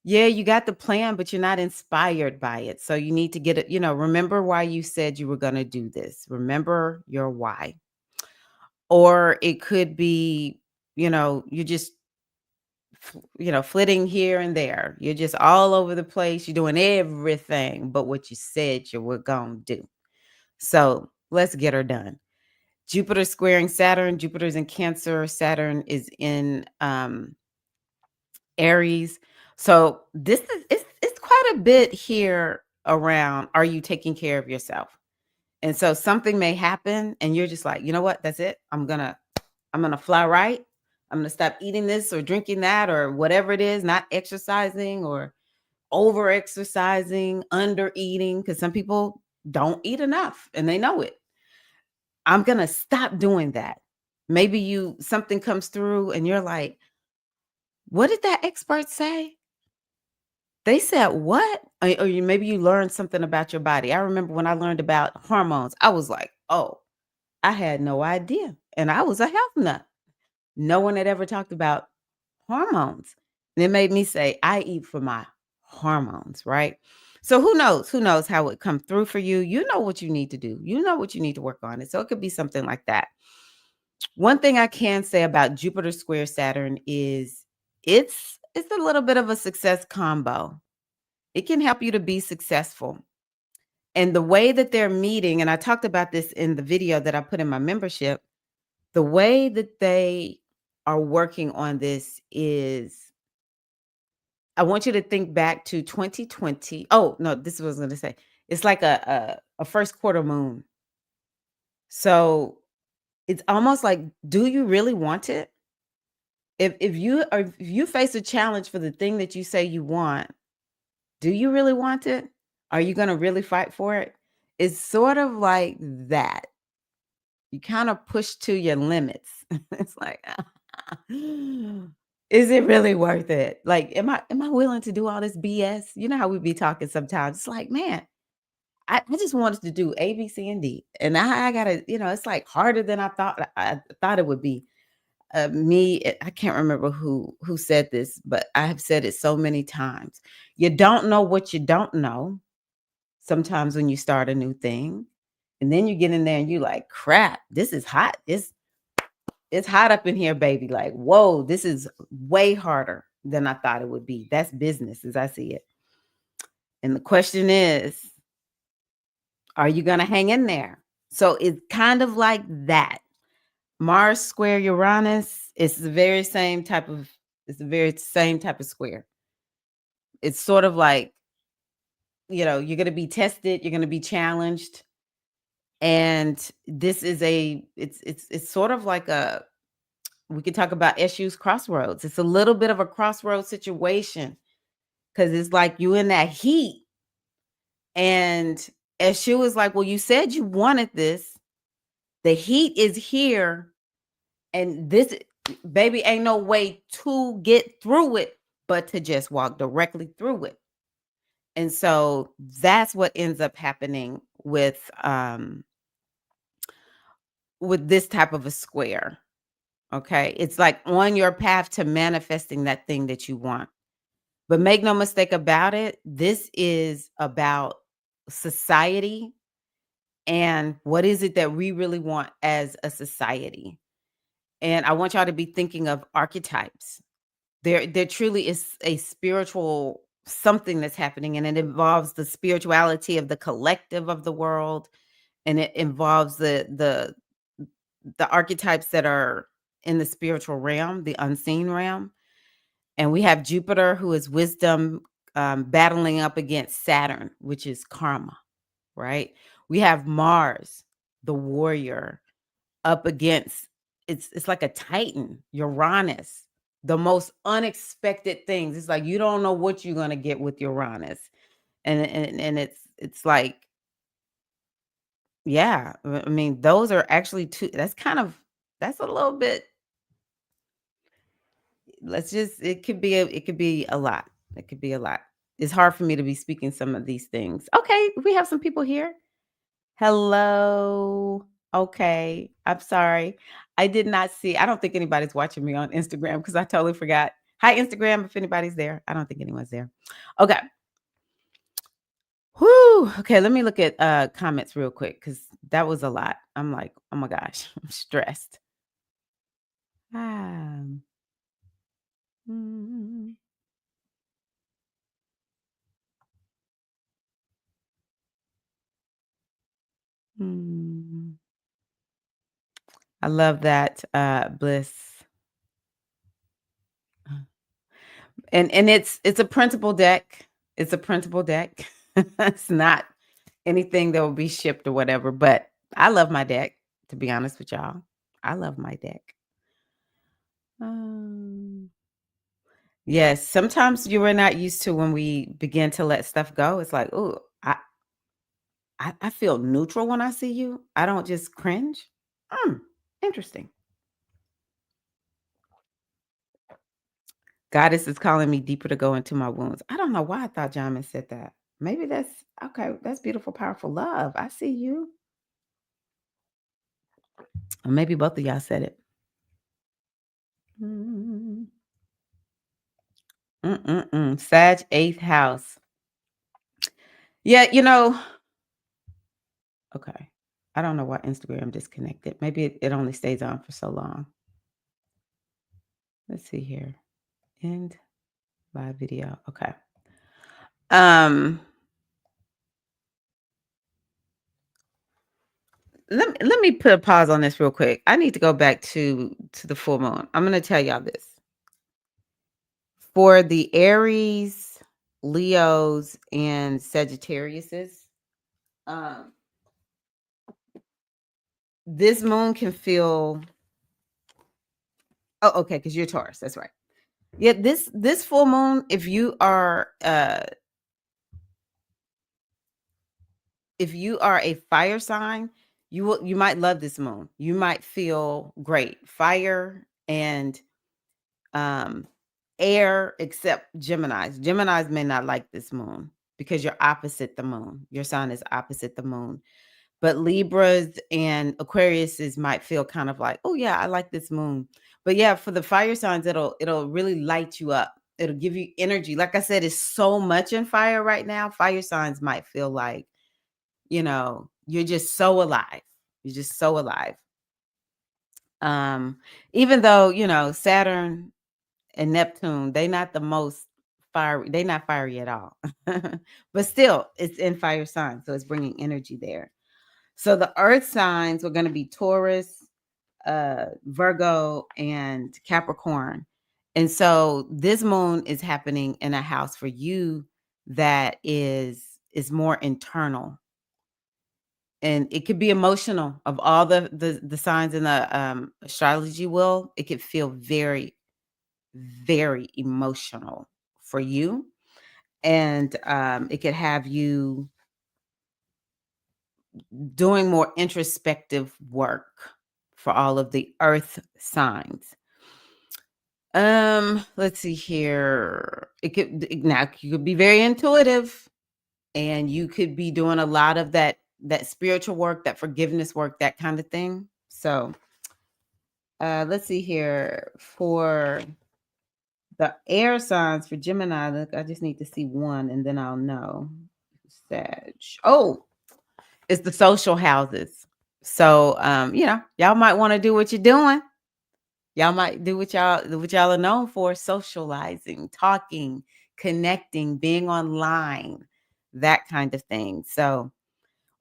yeah, you got the plan, but you're not inspired by it. So you need to get it, remember why you said you were going to do this. Remember your why. Or it could be, you just flitting here and there. You're just all over the place. You're doing everything but what you said you were going to do. So let's get her done. Jupiter squaring Saturn. Jupiter's in Cancer. Saturn is in Aries. So this is it's quite a bit here around, are you taking care of yourself? And so something may happen and you're just like, you know what? That's it. I'm gonna fly right. I'm gonna stop eating this or drinking that or whatever it is, not exercising or over exercising, under eating, because some people don't eat enough and they know it. I'm gonna stop doing that. Maybe you something comes through and you're like, what did that expert say? They said what? Or maybe you learned something about your body. I remember when I learned about hormones, I was like, oh, I had no idea. And I was a health nut. No one had ever talked about hormones. And it made me say, I eat for my hormones, right? So who knows? Who knows how it come through for you? You know what you need to do. You know what you need to work on. And so it could be something like that. One thing I can say about Jupiter square Saturn is it's a little bit of a success combo. It can help you to be successful. And the way that they're meeting, and I talked about this in the video that I put in my membership, the way that they are working on this is I want you to think back to 2020. Oh, no, this is what I was going to say. It's like a first quarter moon. So it's almost like, do you really want it? If you face a challenge for the thing that you say you want, do you really want it? Are you going to really fight for it? It's sort of like that. You kind of push to your limits. It's like, is it really worth it? Like, am I willing to do all this BS? You know how we be talking sometimes. It's like, man, I just wanted to do A, B, C, and D. And I gotta, it's like harder than I thought it would be. I can't remember who said this, but I have said it so many times. You don't know what you don't know sometimes when you start a new thing. And then you get in there and you like, crap, this is hot. It's hot up in here, baby. Like, whoa, this is way harder than I thought it would be. That's business as I see it. And the question is, are you going to hang in there? So it's kind of like that. Mars square Uranus is the very same type of it's the very same type of square. It's sort of like, you're going to be tested, you're going to be challenged, and this is it's sort of like we could talk about issues crossroads. It's a little bit of a crossroads situation because it's like you in that heat. And as she was like, well, you said you wanted this. The heat is here. And this, baby, ain't no way to get through it, but to just walk directly through it. And so that's what ends up happening with this type of a square. Okay. It's like on your path to manifesting that thing that you want. But make no mistake about it, this is about society and what is it that we really want as a society. And I want y'all to be thinking of archetypes. There truly is a spiritual something that's happening, and it involves the spirituality of the collective of the world, and it involves the archetypes that are in the spiritual realm, the unseen realm. And we have Jupiter, who is wisdom, battling up against Saturn, which is karma, right? We have Mars, the warrior, up against it's like a Titan, Uranus, the most unexpected things. It's like you don't know what you're gonna get with Uranus. And it's like, yeah, I mean, those are actually two that's a little bit let's just it could be a lot. It could be a lot. It's hard for me to be speaking some of these things. Okay, we have some people here. Hello. Okay, I'm sorry. I did not see. I don't think anybody's watching me on Instagram because I totally forgot. Hi, Instagram, if anybody's there. I don't think anyone's there. Okay. Whoo. Okay, let me look at comments real quick because that was a lot. I'm like, oh my gosh, I'm stressed. Ah. Mm, mm. I love that, bliss. And it's a printable deck. It's a printable deck. It's not anything that will be shipped or whatever, but I love my deck, to be honest with y'all. I love my deck. Um, yes, sometimes you are not used to when we begin to let stuff go. It's like, "Ooh, I feel neutral when I see you. I don't just cringe." Mm, interesting. Goddess is calling me deeper to go into my wounds. I don't know why I thought Jamin said that. Maybe that's okay. That's beautiful, powerful love. I see you. Or maybe both of y'all said it. Mm, Sag eighth house. Yeah, okay. I don't know why Instagram disconnected. Maybe it only stays on for so long. Let's see here. End live video. Okay. Um, let me put a pause on this real quick. I need to go back to the full moon. I'm gonna tell y'all this. For the Aries, Leos, and Sagittariuses, um, this moon can feel. Oh, okay, because you're Taurus. That's right. Yeah, this full moon, if you are a fire sign, you might love this moon. You might feel great. Fire and um air, except Geminis. Geminis may not like this moon because you're opposite the moon. Your sign is opposite the moon. But Libras and Aquariuses might feel kind of like, oh yeah, I like this moon. But yeah, for the fire signs, it'll really light you up. It'll give you energy. Like I said, it's so much in fire right now. Fire signs might feel like, you're just so alive. You're just so alive. Um, Even though, Saturn and Neptune, they not the most fiery, they not fiery at all. But still, it's in fire signs, so it's bringing energy there. So the earth signs were going to be Taurus, Virgo, and Capricorn. And so this moon is happening in a house for you that is more internal, and it could be emotional. Of all the signs in the astrology wheel, it could feel very, very emotional for you, and it could have you doing more introspective work for all of the earth signs. Let's see here. Now you could be very intuitive, and you could be doing a lot of that spiritual work, that forgiveness work, that kind of thing. So let's see here. For the air signs for Gemini, look, I just need to see one and then I'll know. Sag. Oh, it's the social houses. So y'all might want to do what you're doing. Y'all might do what y'all are known for: socializing, talking, connecting, being online, that kind of thing. So,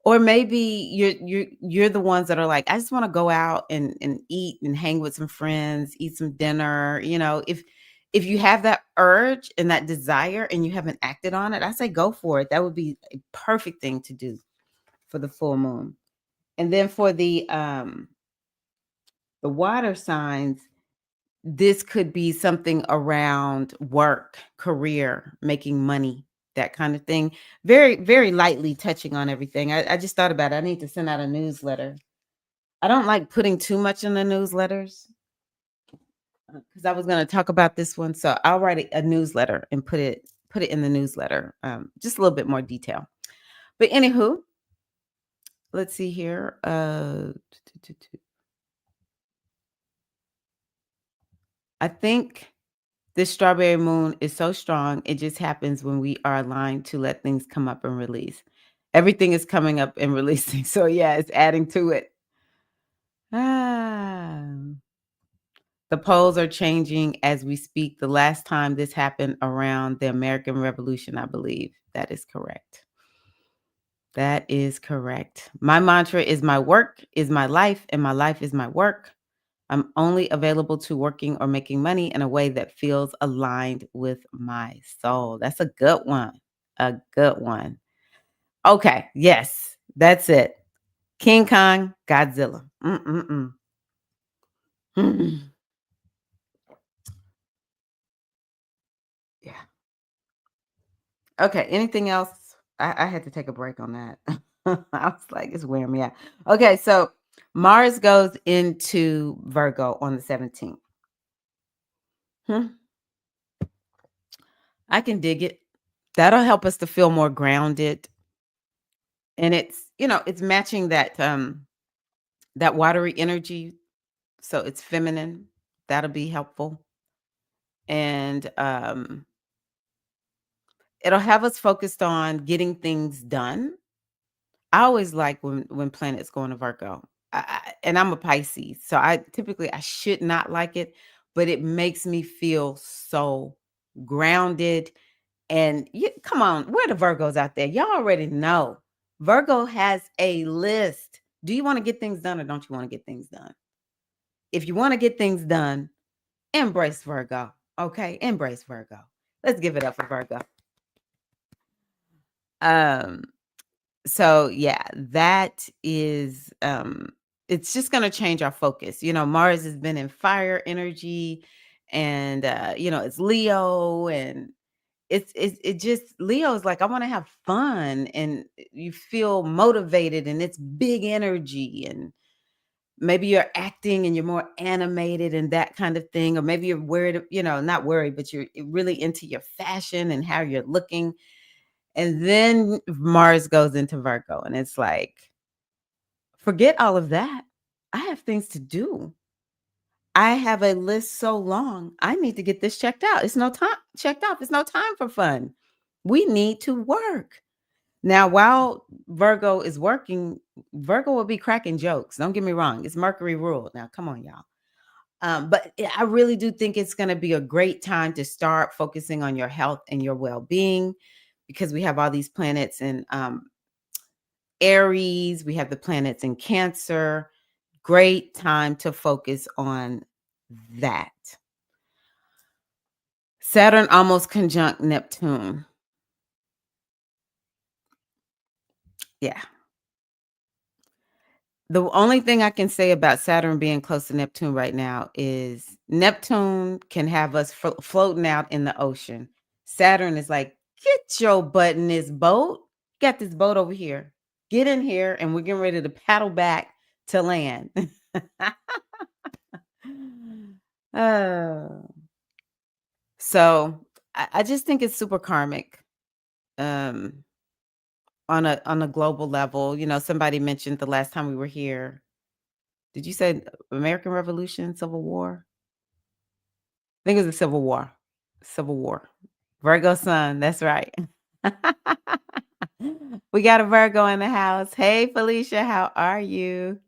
or maybe you're the ones that are like, I just want to go out and eat and hang with some friends, eat some dinner. If you have that urge and that desire and you haven't acted on it, I say go for it. That would be a perfect thing to do for the full moon. And then for the water signs, this could be something around work, career, making money, that kind of thing. Very, very lightly touching on everything. I just thought about it. I need to send out a newsletter. I don't like putting too much in the newsletters because I was going to talk about this one. So I'll write a newsletter and put it in the newsletter. Just a little bit more detail. But anywho, let's see here. I think this strawberry moon is so strong. It just happens when we are aligned to let things come up and release. Everything is coming up and releasing. So yeah, it's adding to it. Ah. The poles are changing as we speak. The last time this happened around the American Revolution, I believe. That is correct. That is correct. My mantra is my work is my life, and my life is my work. I'm only available to working or making money in a way that feels aligned with my soul. That's a good one. A good one. Okay. Yes, that's it. King Kong, Godzilla. Mm-mm-mm. Mm. Yeah. Okay. Anything else? I had to take a break on that. I was like, it's wearing me out. Okay. So Mars goes into Virgo on the 17th. Hmm. I can dig it. That'll help us to feel more grounded. And it's matching that watery energy. So it's feminine. That'll be helpful. And it'll have us focused on getting things done. I always like when planets go into Virgo. And I'm a Pisces, so I should not like it, but it makes me feel so grounded. And come on, where the Virgos out there? Y'all already know. Virgo has a list. Do you want to get things done or don't you want to get things done? If you want to get things done, embrace Virgo. Okay, embrace Virgo. Let's give it up for Virgo. Um, so yeah, that is it's just gonna change our focus. Mars has been in fire energy and it's Leo and it just Leo's like, I want to have fun and you feel motivated and it's big energy and maybe you're acting and you're more animated and that kind of thing, or maybe you're worried, not worried, but you're really into your fashion and how you're looking. And then Mars goes into Virgo and it's like, forget all of that. I have things to do. I have a list so long. I need to get this checked out. It's no time checked off. It's no time for fun. We need to work. Now, while Virgo is working, Virgo will be cracking jokes. Don't get me wrong. It's Mercury ruled. Now, come on, y'all. But I really do think it's going to be a great time to start focusing on your health and your well-being because we have all these planets in Aries, we have the planets in Cancer. Great time to focus on that. Saturn almost conjunct Neptune. Yeah. The only thing I can say about Saturn being close to Neptune right now is Neptune can have us floating out in the ocean. Saturn is like, get your butt in this boat. Got this boat over here. Get in here, and we're getting ready to paddle back to land. Oh. So I just think it's super karmic. Um, on a global level. Somebody mentioned the last time we were here. Did you say American Revolution, Civil War? I think it was the Civil War. Civil War. Virgo sun, that's right. We got a Virgo in the house. Hey, Felicia, how are you?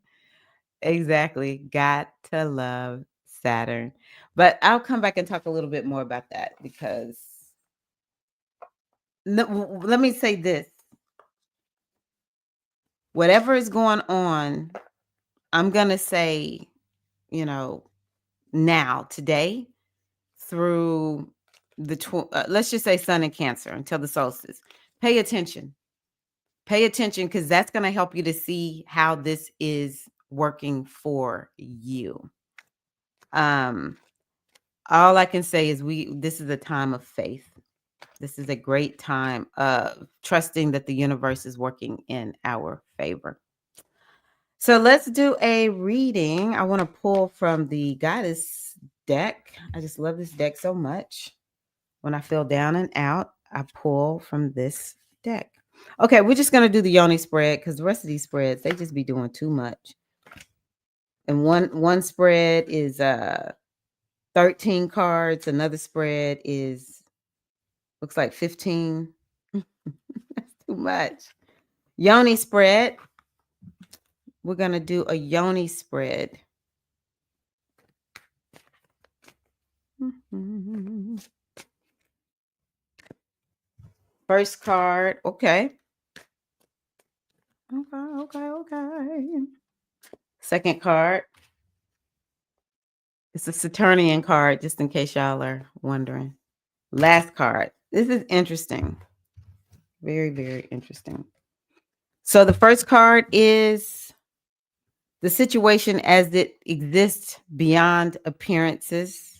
Exactly. Got to love Saturn. But I'll come back and talk a little bit more about that because let me say this. Whatever is going on, I'm going to say, you know, now, today, through let's just say Sun and Cancer until the solstice. Pay attention. Pay attention because that's going to help you to see how this is working for you. Um, all I can say is this is a time of faith. This is a great time of trusting that the universe is working in our favor. So let's do a reading. I want to pull from the Goddess deck. I just love this deck so much. When I feel down and out, I pull from this deck. Okay, we're just going to do the Yoni spread because the rest of these spreads, they just be doing too much. And one spread is 13 cards. Another spread looks like 15. That's too much. Yoni spread. We're going to do a Yoni spread. First card. Okay. Okay. Second card. It's a Saturnian card, just in case y'all are wondering. Last card. This is interesting. Very, very interesting. So the first card is the situation as it exists beyond appearances.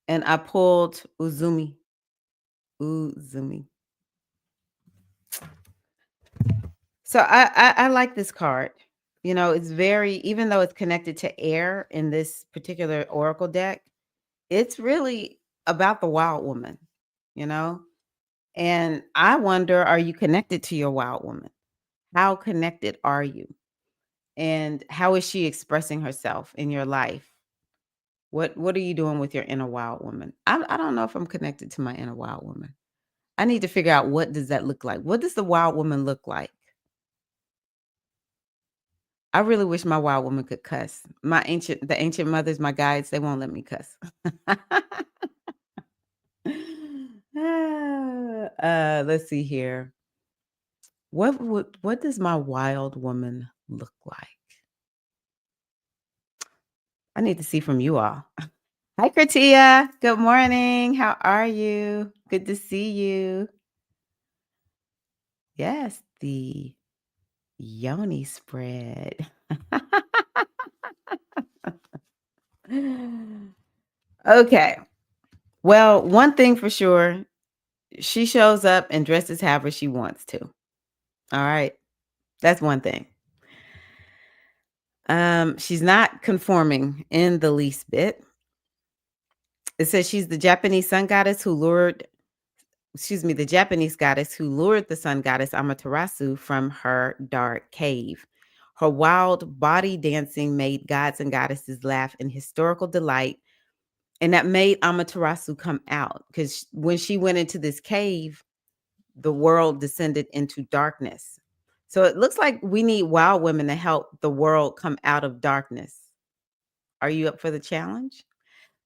And I pulled Uzumi. Uzumi. So I like this card. You know, it's very, even though it's connected to air in this particular oracle deck, it's really about the wild woman, you know? And I wonder, are you connected to your wild woman? How connected are you? And how is she expressing herself in your life? What are you doing with your inner wild woman? I don't know if I'm connected to my inner wild woman. I need to figure out, what does that look like? What does the wild woman look like? I really wish my wild woman could cuss. The ancient mothers, my guides, they won't let me cuss. Let's see here. What does my wild woman look like? I need to see from you all. Hi, Kratia. Good morning. How are you? Good to see you. Yes, the yoni spread. Okay. Well, one thing for sure, she shows up and dresses however she wants to. All right. That's one thing. She's not conforming in the least bit. It says she's the Japanese sun goddess who lured, the Japanese goddess who lured the sun goddess Amaterasu from her dark cave. Her wild body dancing made gods and goddesses laugh in historical delight, and that made Amaterasu come out, because when she went into this cave, the world descended into darkness. So it looks like we need wild women to help the world come out of darkness. Are you up for the challenge?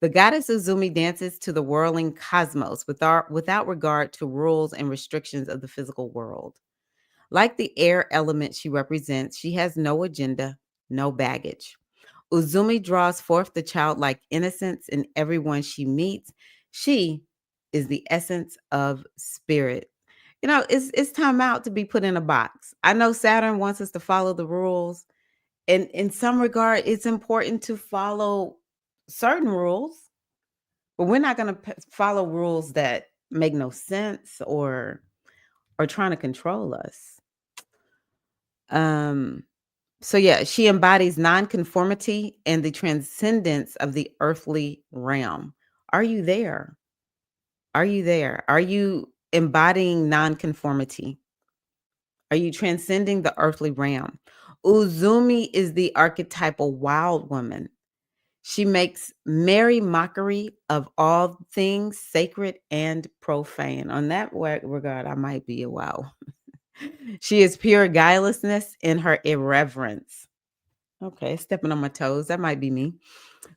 The goddess Uzumi dances to the whirling cosmos without regard to rules and restrictions of the physical world. Like the air element she represents, she has no agenda, no baggage. Uzumi draws forth the childlike innocence in everyone she meets. She is the essence of spirit. You know, it's time out to be put in a box. I know Saturn wants us to follow the rules, and in some regard, it's important to follow certain rules, but we're not going to follow rules that make no sense or trying to control us. Um, so yeah, she embodies nonconformity and the transcendence of the earthly realm. Are you there? Are you there? Are you embodying nonconformity? Are you transcending the earthly realm? Uzumi is the archetypal wild woman. She makes merry mockery of all things sacred and profane. On that regard, I might be a wow. She is pure guilelessness in her irreverence. Okay, stepping on my toes. That might be me.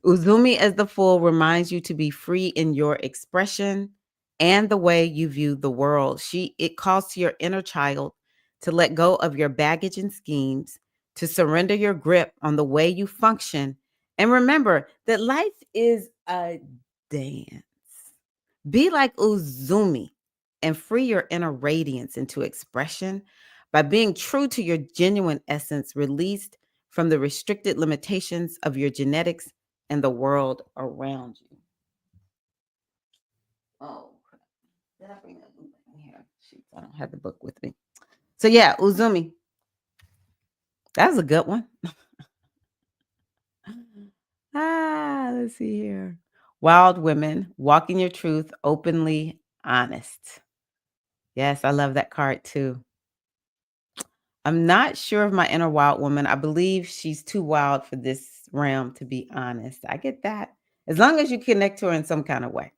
Uzumi as the fool reminds you to be free in your expression and the way you view the world. It calls to your inner child to let go of your baggage and schemes, to surrender your grip on the way you function, and remember that life is a dance. Be like Uzumi and free your inner radiance into expression by being true to your genuine essence, released from the restricted limitations of your genetics and the world around you. Oh, crap. Did I bring that book in here? Shoot, I don't have the book with me. So yeah, Uzumi. That was a good one. Let's see here. Wild women, walking your truth, openly honest. Yes, I love that card too. I'm not sure of my inner wild woman. I believe she's too wild for this realm, to be honest. I get that. As long as you connect to her in some kind of way.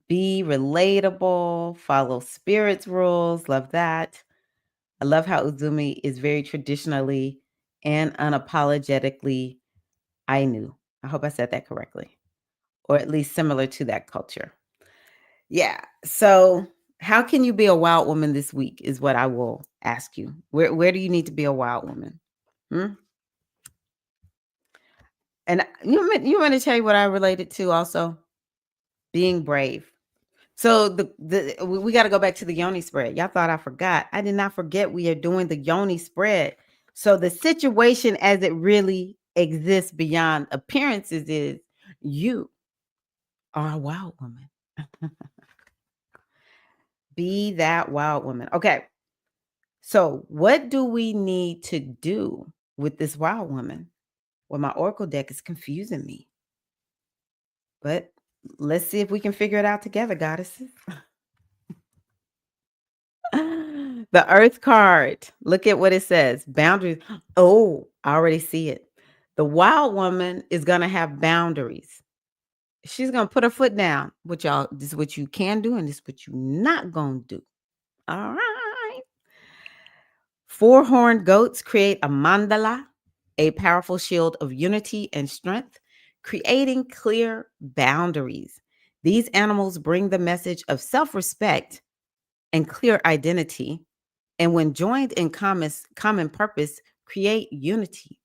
Be relatable, follow spirit's rules. Love that. I love how Uzumi is very traditionally and unapologetically Ainu. I hope I said that correctly, or at least similar to that culture. Yeah. So, how can you be a wild woman this week is what I will ask you. Where do you need to be a wild woman? Hmm? And you want to tell you what I related to also? Being brave. So we got to go back to the yoni spread. Y'all thought I forgot. I did not forget we are doing the yoni spread. So the situation as it really exists beyond appearances is you are a wild woman. Be that wild woman. Okay. So what do we need to do with this wild woman? Well, my oracle deck is confusing me. But let's see if we can figure it out together, goddesses. The Earth card. Look at what it says. Boundaries. Oh, I already see it. The wild woman is going to have boundaries. She's going to put her foot down. What y'all, this is what you can do, and this is what you're not going to do. All right. Four-horned goats create a mandala, a powerful shield of unity and strength, creating clear boundaries. These animals bring the message of self respect and clear identity, and when joined in common purpose, create unity.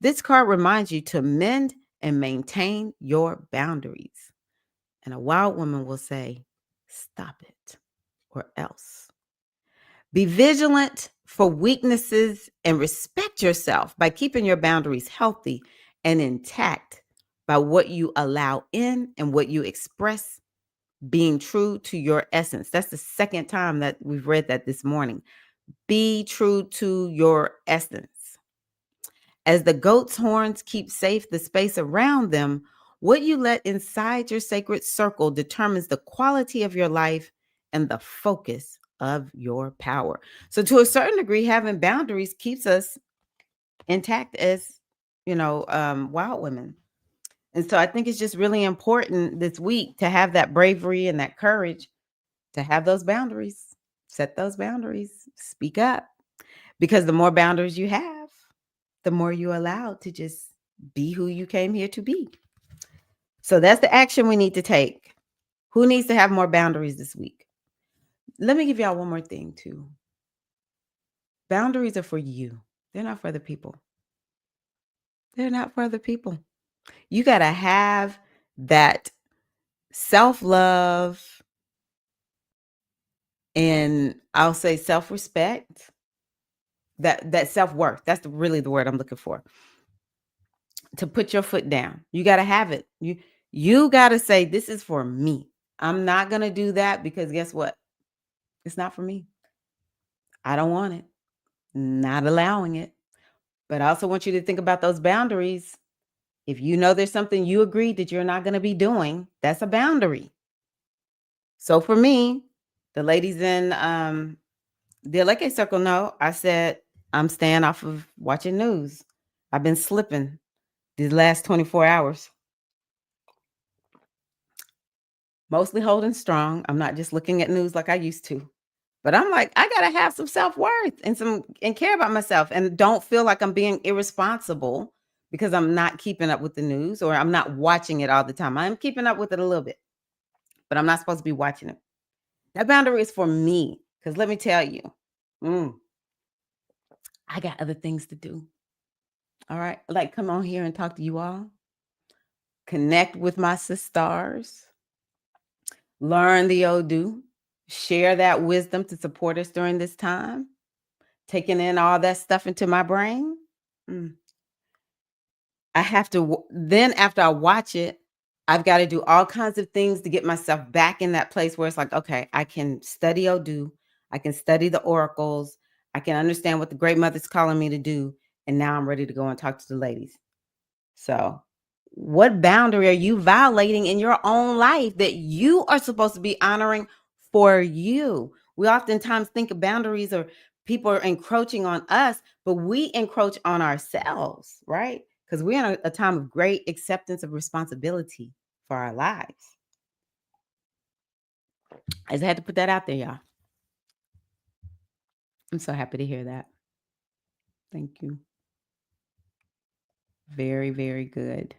This card reminds you to mend and maintain your boundaries. And a wild woman will say, stop it, or else. Be vigilant for weaknesses and respect yourself by keeping your boundaries healthy and intact by what you allow in and what you express, being true to your essence. That's the second time that we've read that this morning. Be true to your essence. As the goat's horns keep safe the space around them, what you let inside your sacred circle determines the quality of your life and the focus of your power. So, to a certain degree, having boundaries keeps us intact as, wild women. And so, I think it's just really important this week to have that bravery and that courage to have those boundaries, set those boundaries, speak up, because the more boundaries you have, the more you allow to just be who you came here to be. So that's the action we need to take. Who needs to have more boundaries this week? Let me give y'all one more thing too. Boundaries are for you. They're not for other people. They're not for other people. You got to have that self-love and I'll say self-respect, that self-worth. That's really the word I'm looking for. To put your foot down. You got to have it. You got to say, this is for me. I'm not going to do that because guess what? It's not for me. I don't want it. Not allowing it. But I also want you to think about those boundaries. If you know there's something you agreed that you're not going to be doing, that's a boundary. So for me, the ladies in the a.k.a. circle know, I said, I'm staying off of watching news. I've been slipping these last 24 hours. Mostly holding strong. I'm not just looking at news like I used to. But I'm like, I gotta have some self-worth and care about myself and don't feel like I'm being irresponsible because I'm not keeping up with the news or I'm not watching it all the time. I'm keeping up with it a little bit, but I'm not supposed to be watching it. That boundary is for me. Because let me tell you, I got other things to do. All right. Like come on here and talk to you all. Connect with my sistars. Learn the Odu. Share that wisdom to support us during this time. Taking in all that stuff into my brain. I have to then after I watch it, I've got to do all kinds of things to get myself back in that place where it's like, okay, I can study Odu, I can study the oracles, I can understand what the great mother's calling me to do, and now I'm ready to go and talk to the ladies. So, what boundary are you violating in your own life that you are supposed to be honoring for you? We oftentimes think of boundaries or people are encroaching on us, but we encroach on ourselves, right? Because we're in a time of great acceptance of responsibility for our lives. I just had to put that out there, y'all. I'm so happy to hear that. Thank you. Very, very good.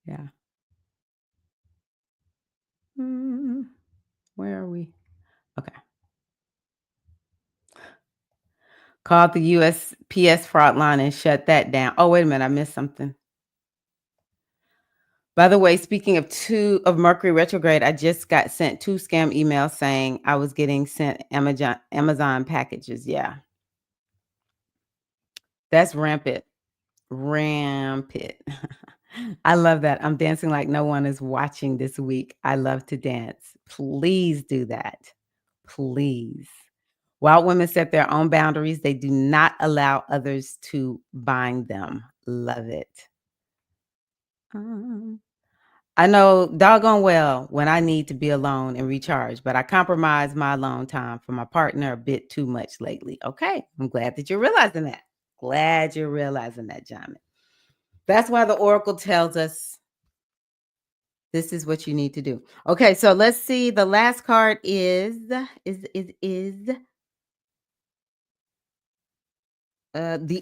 Yeah. Where are we? Okay. Called the USPS fraud line and shut that down. Oh, wait a minute, I missed something. By the way, speaking of Mercury retrograde, I just got sent 2 scam emails saying I was getting sent Amazon packages. Yeah, that's rampant. Rampant. I love that. I'm dancing like no one is watching this week. I love to dance. Please do that. Please. Wild women set their own boundaries. They do not allow others to bind them. Love it. Um, I know doggone well when I need to be alone and recharge, but I compromise my alone time for my partner a bit too much lately. Okay. I'm glad that you're realizing that. Glad you're realizing that, John. That's why the oracle tells us this is what you need to do. Okay, so let's see. The last card is the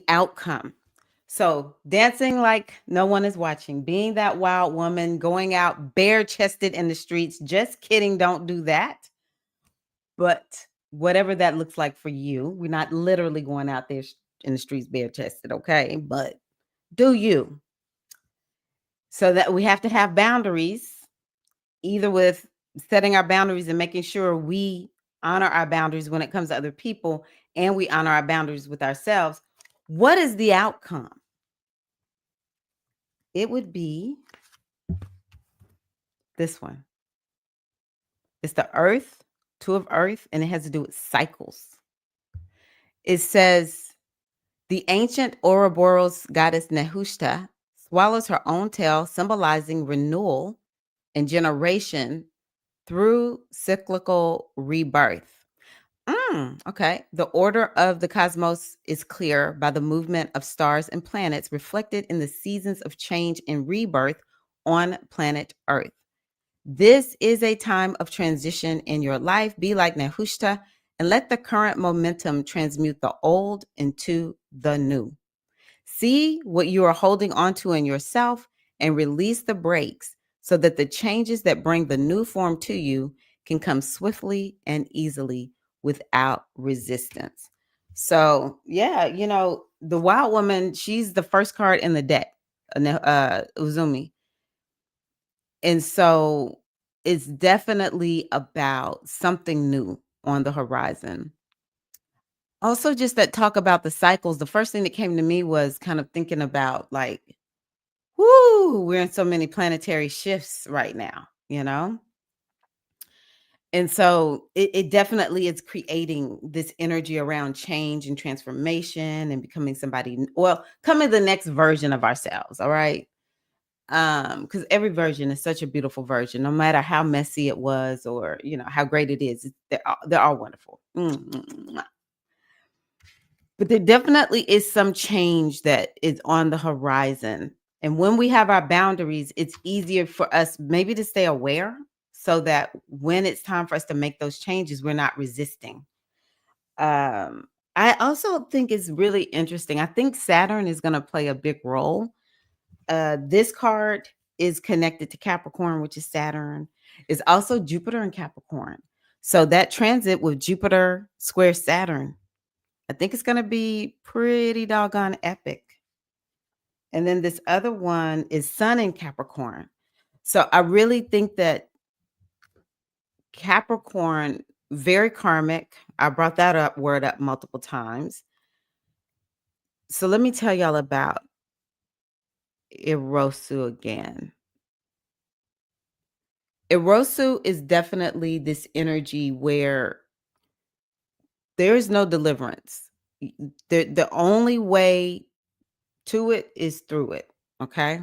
outcome. So dancing like no one is watching, being that wild woman, going out bare chested in the streets. Just kidding, don't do that. But whatever that looks like for you, we're not literally going out there in the streets bare chested, okay? But do you? So that we have to have boundaries, either with setting our boundaries and making sure we honor our boundaries when it comes to other people, and we honor our boundaries with ourselves. What is the outcome? It would be this one. It's the earth, 2 of earth, and it has to do with cycles. It says the ancient Ouroboros goddess Nehushta swallows her own tail, symbolizing renewal and generation through cyclical rebirth. Okay. The order of the cosmos is clear by the movement of stars and planets reflected in the seasons of change and rebirth on planet Earth. This is a time of transition in your life. Be like Nehushta and let the current momentum transmute the old into the new. See what you are holding onto in yourself and release the brakes so that the changes that bring the new form to you can come swiftly and easily without resistance. So, yeah, the wild woman, she's the first card in the deck, Uzumi. And so it's definitely about something new on the horizon. Also, just that talk about the cycles, the first thing that came to me was kind of thinking about like, whoo, we're in so many planetary shifts right now, you know? And so it definitely is creating this energy around change and transformation and becoming somebody, well, coming the next version of ourselves. All right. Because every version is such a beautiful version, no matter how messy it was or how great it is. They're all wonderful. But there definitely is some change that is on the horizon. And when we have our boundaries, it's easier for us maybe to stay aware so that when it's time for us to make those changes, we're not resisting. I also think it's really interesting. I think Saturn is going to play a big role. This card is connected to Capricorn, which is Saturn. Is also Jupiter and Capricorn. So that transit with Jupiter square Saturn, I think it's going to be pretty doggone epic. And then this other one is Sun in Capricorn. So I really think that Capricorn, very karmic. I brought that word up multiple times. So let me tell y'all about Erosu again. Erosu is definitely this energy where there is no deliverance. The only way to it is through it. Okay.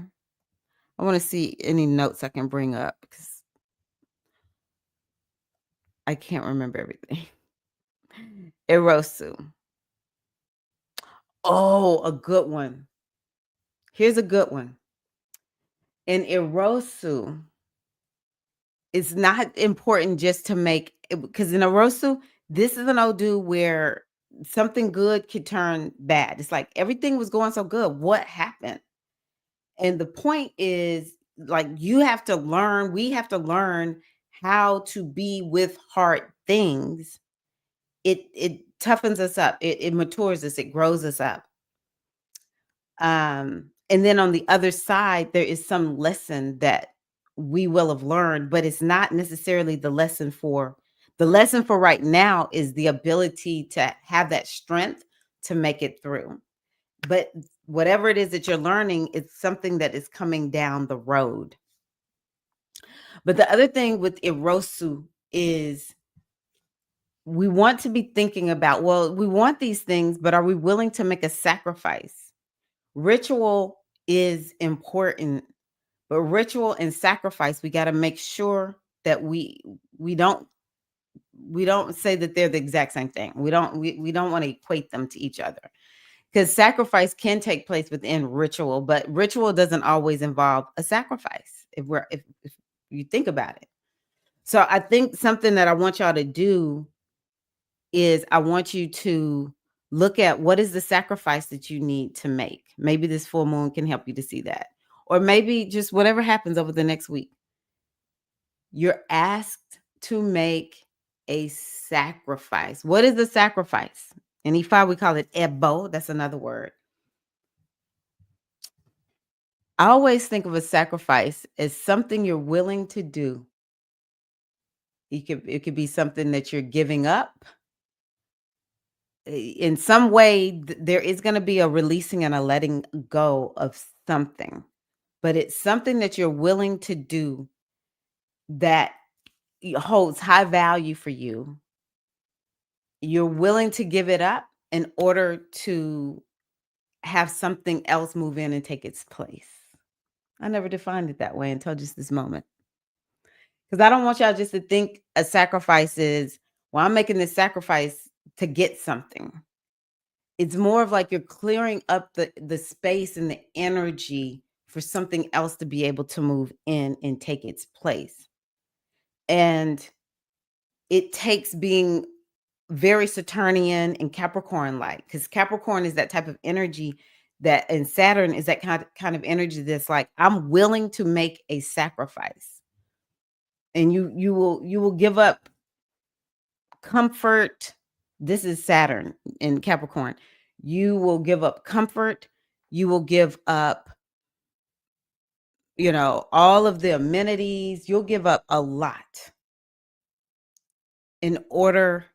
I want to see any notes I can bring up because I can't remember everything. Erosu. Oh, a good one. Here's a good one. In Erosu, it's not important just to make because in Erosu, this is an Odu where something good could turn bad. It's like everything was going so good. What happened? And the point is like you have to learn, we have to learn how to be with hard things it toughens us up. It matures us. It grows us up. And then on the other side, there is some lesson that we will have learned, but it's not necessarily the lesson for right now is the ability to have that strength to make it through. But whatever it is that you're learning, it's something that is coming down the road. But the other thing with Erosu is we want to be thinking about, well, we want these things, but are we willing to make a sacrifice? Ritual is important, but ritual and sacrifice, we got to make sure that we don't we don't say that they're the exact same thing. We don't want to equate them to each other. Because sacrifice can take place within ritual, but ritual doesn't always involve a sacrifice if you think about it. So I think something that I want y'all to do is I want you to look at what is the sacrifice that you need to make. Maybe this full moon can help you to see that. Or maybe just whatever happens over the next week. You're asked to make a sacrifice. What is the sacrifice? In Ifa, we call it ebo. That's another word. I always think of a sacrifice as something you're willing to do. It could be something that you're giving up. In some way, there is going to be a releasing and a letting go of something, but it's something that you're willing to do that holds high value for you. You're willing to give it up in order to have something else move in and take its place. I never defined it that way until just this moment. Because I don't want y'all just to think a sacrifice is, well, I'm making this sacrifice to get something. It's more of like you're clearing up the space and the energy for something else to be able to move in and take its place. And it takes being very Saturnian and Capricorn like, because Capricorn is that type of energy that, and Saturn is that kind of energy that's like, I'm willing to make a sacrifice. And you will give up comfort. This is Saturn in Capricorn. You will give up comfort. You will give up, all of the amenities. You'll give up a lot in order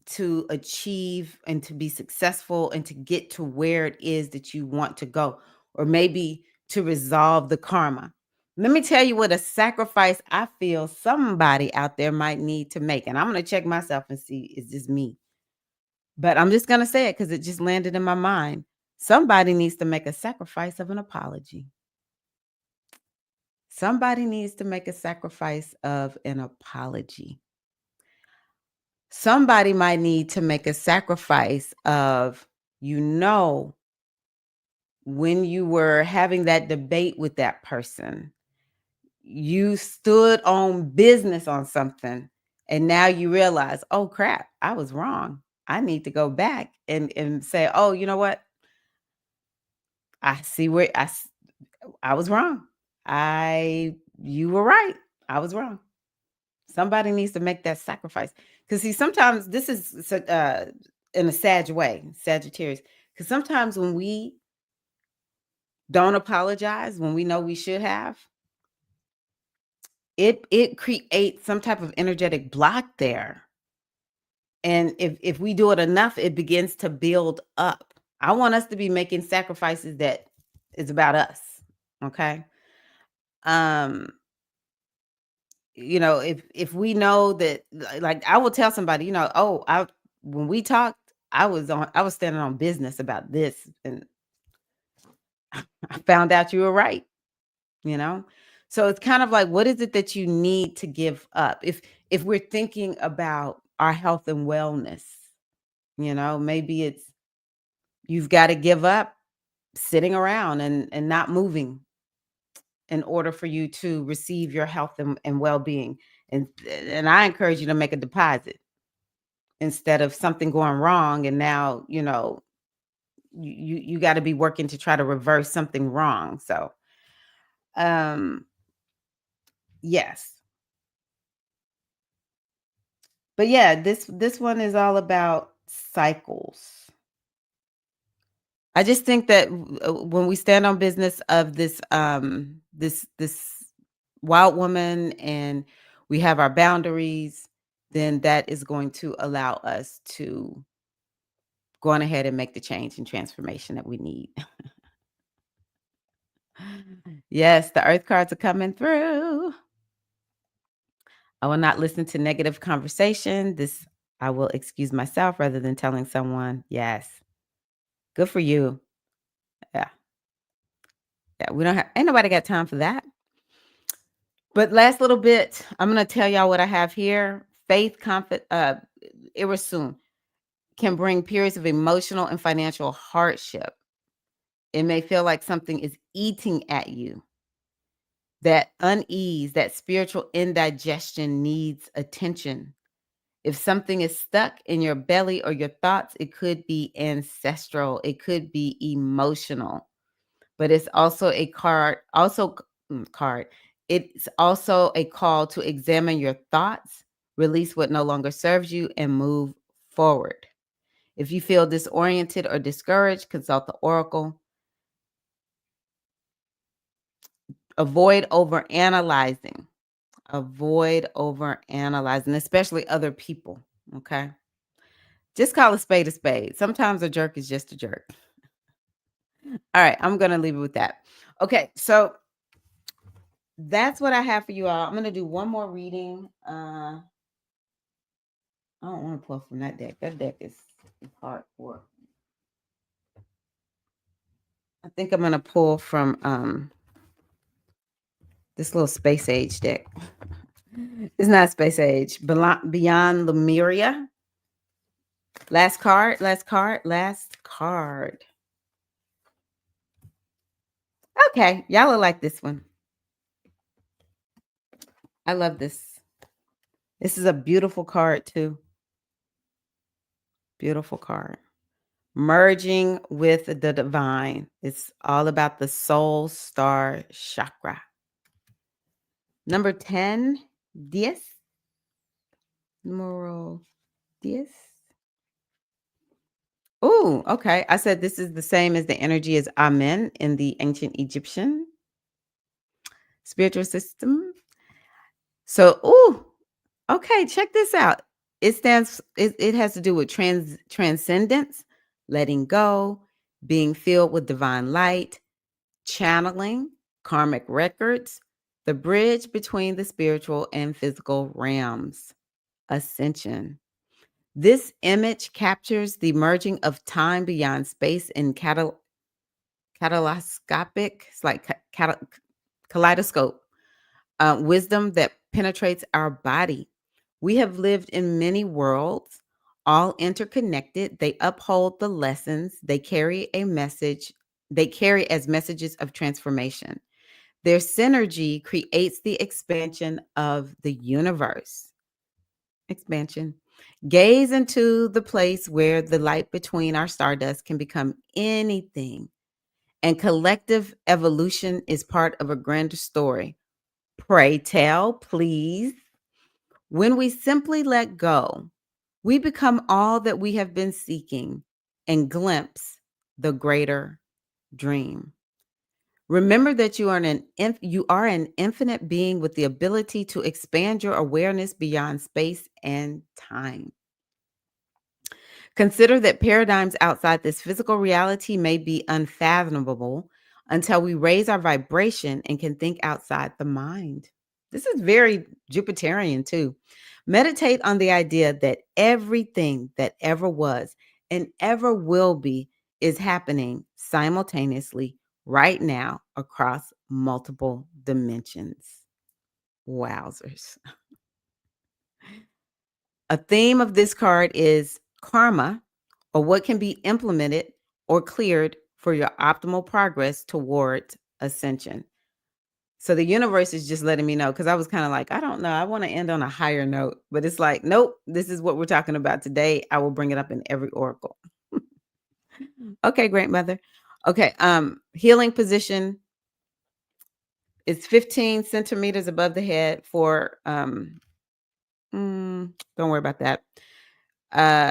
to achieve and to be successful and to get to where it is that you want to go, or maybe to resolve the karma. Let me tell you what a sacrifice I feel somebody out there might need to make. And I'm going to check myself and see, is this me? But I'm just going to say it because it just landed in my mind. Somebody needs to make a sacrifice of an apology. Somebody needs to make a sacrifice of an apology. Somebody might need to make a sacrifice of, when you were having that debate with that person, you stood on business on something, and now you realize, oh crap, I was wrong. I need to go back and say, oh, you know what? I see where I was wrong. You were right. I was wrong. Somebody needs to make that sacrifice. Because see, sometimes this is in a Sag way, Sagittarius. Because sometimes when we don't apologize, when we know we should have, it creates some type of energetic block there. And if we do it enough, it begins to build up. I want us to be making sacrifices that is about us. Okay. Um, if we know that, like, I will tell somebody, oh, I when we talked, I was standing on business about this, and I found out you were right, you know? So it's kind of like, what is it that you need to give up? If we're thinking about our health and wellness, maybe it's you've got to give up sitting around and not moving in order for you to receive your health and well-being. And I encourage you to make a deposit instead of something going wrong, and now, you got to be working to try to reverse something wrong. So, um yes. But yeah, this one is all about cycles. I just think that when we stand on business of this wild woman, and we have our boundaries, then that is going to allow us to go on ahead and make the change and transformation that we need. Yes, the earth cards are coming through. I will not listen to negative conversation. This I will excuse myself rather than telling someone. Yes. Good for you. Yeah. Yeah. We don't have ain't nobody got time for that. But last little bit, I'm gonna tell y'all what I have here. Faith, Irasun can bring periods of emotional and financial hardship. It may feel like something is eating at you. That unease, that spiritual indigestion needs attention. If something is stuck in your belly or your thoughts, it could be ancestral, it could be emotional. But it's also a card. It's also a call to examine your thoughts, release what no longer serves you, and move forward. If you feel disoriented or discouraged, consult the oracle. Avoid over analyzing. Avoid over analyzing, especially other people. Okay. Just call a spade a spade. Sometimes a jerk is just a jerk. All right. I'm going to leave it with that. Okay. So that's what I have for you all. I'm going to do one more reading. I don't want to pull from that deck. That deck is hardcore. I think I'm going to pull from this little space age deck. It's not space age. Beyond Lemuria. Last card. Okay. Y'all will like this one. I love this. This is a beautiful card too. Beautiful card. Merging with the divine. It's all about the soul star chakra. Number 10, 10. Numero 10. Oh, okay. I said this is the same as the energy as Amen in the ancient Egyptian spiritual system. So, okay, check this out. It has to do with transcendence, letting go, being filled with divine light, channeling, karmic records, the bridge between the spiritual and physical realms, ascension. This image captures the merging of time beyond space in cataloscopic, it's like kaleidoscope, wisdom that penetrates our body. We have lived in many worlds, all interconnected. They uphold the lessons. They carry a message. They carry as messages of transformation. Their synergy creates the expansion of the universe. Expansion. Gaze into the place where the light between our stardust can become anything. And collective evolution is part of a grander story. Pray tell, please. When we simply let go, we become all that we have been seeking and glimpse the greater dream. Remember that you are an infinite being with the ability to expand your awareness beyond space and time. Consider that paradigms outside this physical reality may be unfathomable until we raise our vibration and can think outside the mind. This is very Jupiterian too. Meditate on the idea that everything that ever was and ever will be is happening simultaneously right now across multiple dimensions. Wowzers. A theme of this card is karma, or what can be implemented or cleared for your optimal progress towards ascension. So the universe is just letting me know, because I was kind of like, I don't know, I want to end on a higher note, but it's like, nope, this is what we're talking about today. I will bring it up in every oracle. Okay, great mother. Okay, healing position is 15 centimeters above the head for Don't worry about that.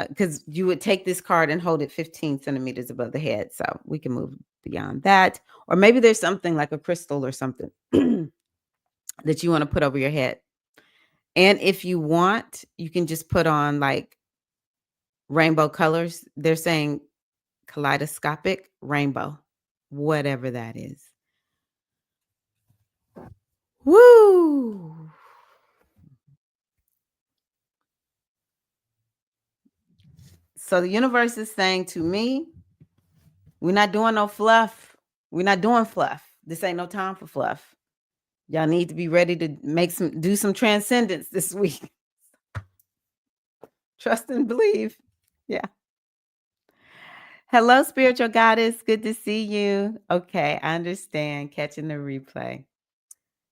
Because you would take this card and hold it 15 centimeters above the head. So we can move beyond that. Or maybe there's something like a crystal or something that you want to put over your head. And if you want, you can just put on like rainbow colors. They're saying kaleidoscopic rainbow, whatever that is. Woo! So the universe is saying to me, we're not doing no fluff. We're not doing fluff. This ain't no time for fluff. Y'all need to be ready to do some transcendence this week. Trust and believe. Yeah. Hello, spiritual goddess. Good to see you. Okay, I understand. Catching the replay.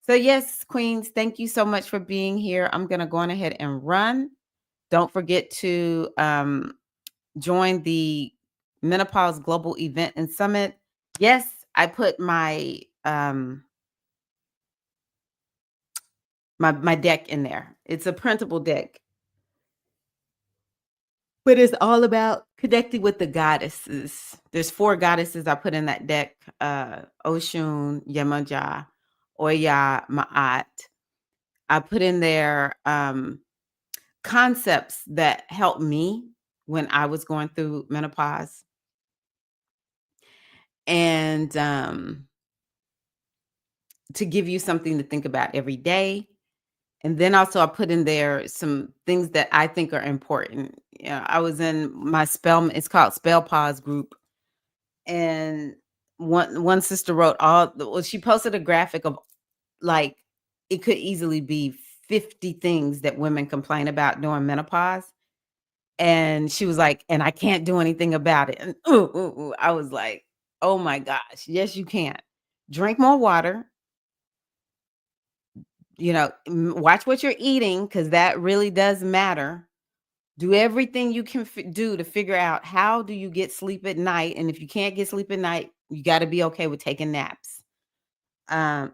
So yes, queens, thank you so much for being here. I'm going to go on ahead and run. Don't forget to join the Menopause Global Event and Summit. Yes, I put my my deck in there. It's a printable deck. But it's all about connecting with the goddesses. There's 4 goddesses I put in that deck. Oshun, Yemaja, Oya, Ma'at. I put in there concepts that helped me when I was going through menopause. And to give you something to think about every day. And then also I put in there some things that I think are important. You know, I was in my it's called Spell Pause group. And one sister wrote she posted a graphic of like, it could easily be 50 things that women complain about during menopause. And she was like, and I can't do anything about it. And I was like, oh my gosh, yes, you can. Drink more water. You know, watch what you're eating because that really does matter. Do everything you can do to figure out how do you get sleep at night. And if you can't get sleep at night, you got to be okay with taking naps.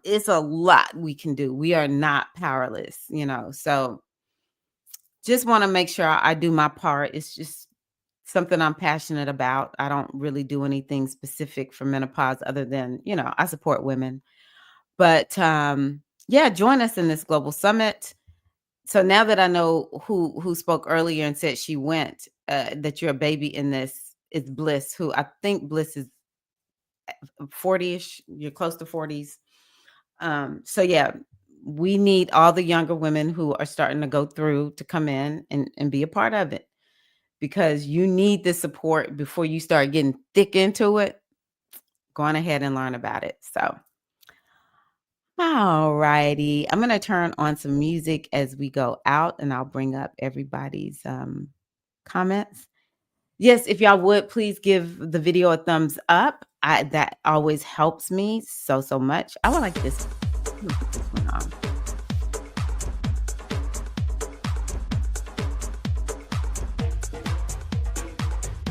It's a lot we can do. We are not powerless, you know. So just want to make sure I do my part. It's just something I'm passionate about. I don't really do anything specific for menopause other than, you know, I support women. But yeah, join us in this global summit. So now that I know who spoke earlier and said she went, that you're a baby in this, is Bliss, who I think Bliss is 40-ish. You're close to 40s. So yeah, we need all the younger women who are starting to go through to come in and be a part of it, because you need the support before you start getting thick into it. Go on ahead and learn about it. So all righty. I'm going to turn on some music as we go out, and I'll bring up everybody's comments. Yes, if y'all would, please give the video a thumbs up. That always helps me so much. I would like this. I'm gonna put this one on.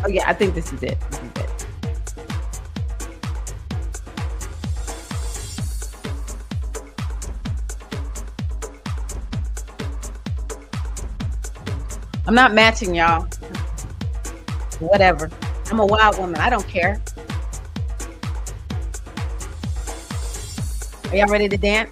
Oh yeah, I think this is it. This is it. I'm not matching, y'all. Whatever. I'm a wild woman. I don't care. Are y'all ready to dance?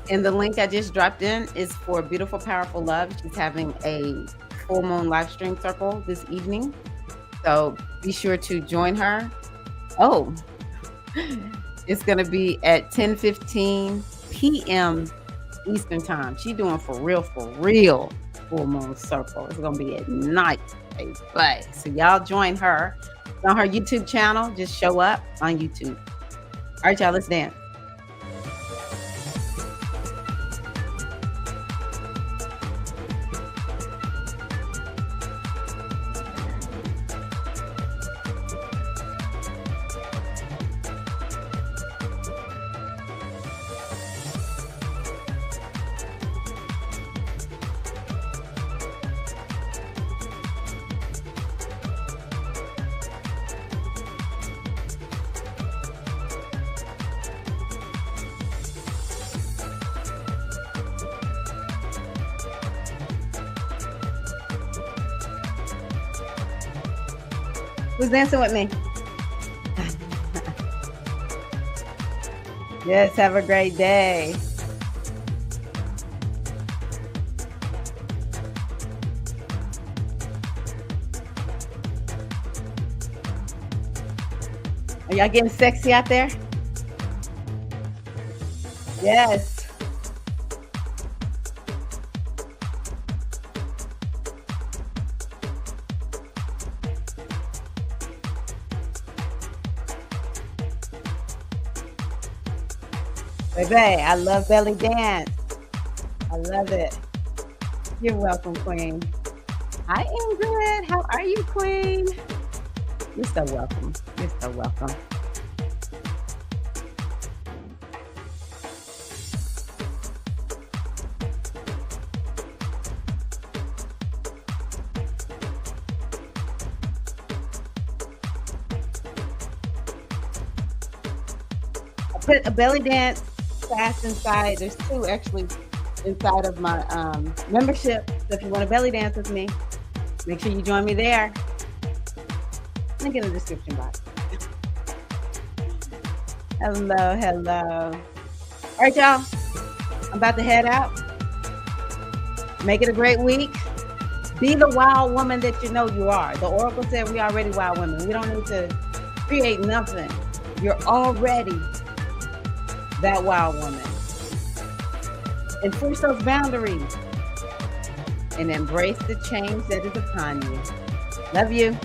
And the link I just dropped in is for Beautiful, Powerful Love. She's having a full moon live stream circle this evening. So be sure to join her. Oh, it's going to be at 10:15 p.m. Eastern time. She's doing for real full moon circle. It's going to be at night, baby. So y'all join her. It's on her YouTube channel. Just show up on YouTube. All right, y'all, let's dance. Who's dancing with me? Yes, have a great day. Are y'all getting sexy out there? Yes. Baby, I love belly dance. I love it. You're welcome, Queen. Hi, Ingrid. How are you, Queen? You're so welcome. You're so welcome. I put a belly dance class inside. There's two actually inside of my membership. So if you want to belly dance with me, make sure you join me there. Link in the description box. Hello, hello. All right, y'all. I'm about to head out. Make it a great week. Be the wild woman that you know you are. The Oracle said we already wild women. We don't need to create nothing. You're already that wild woman. Enforce those boundaries and embrace the change that is upon you. Love you.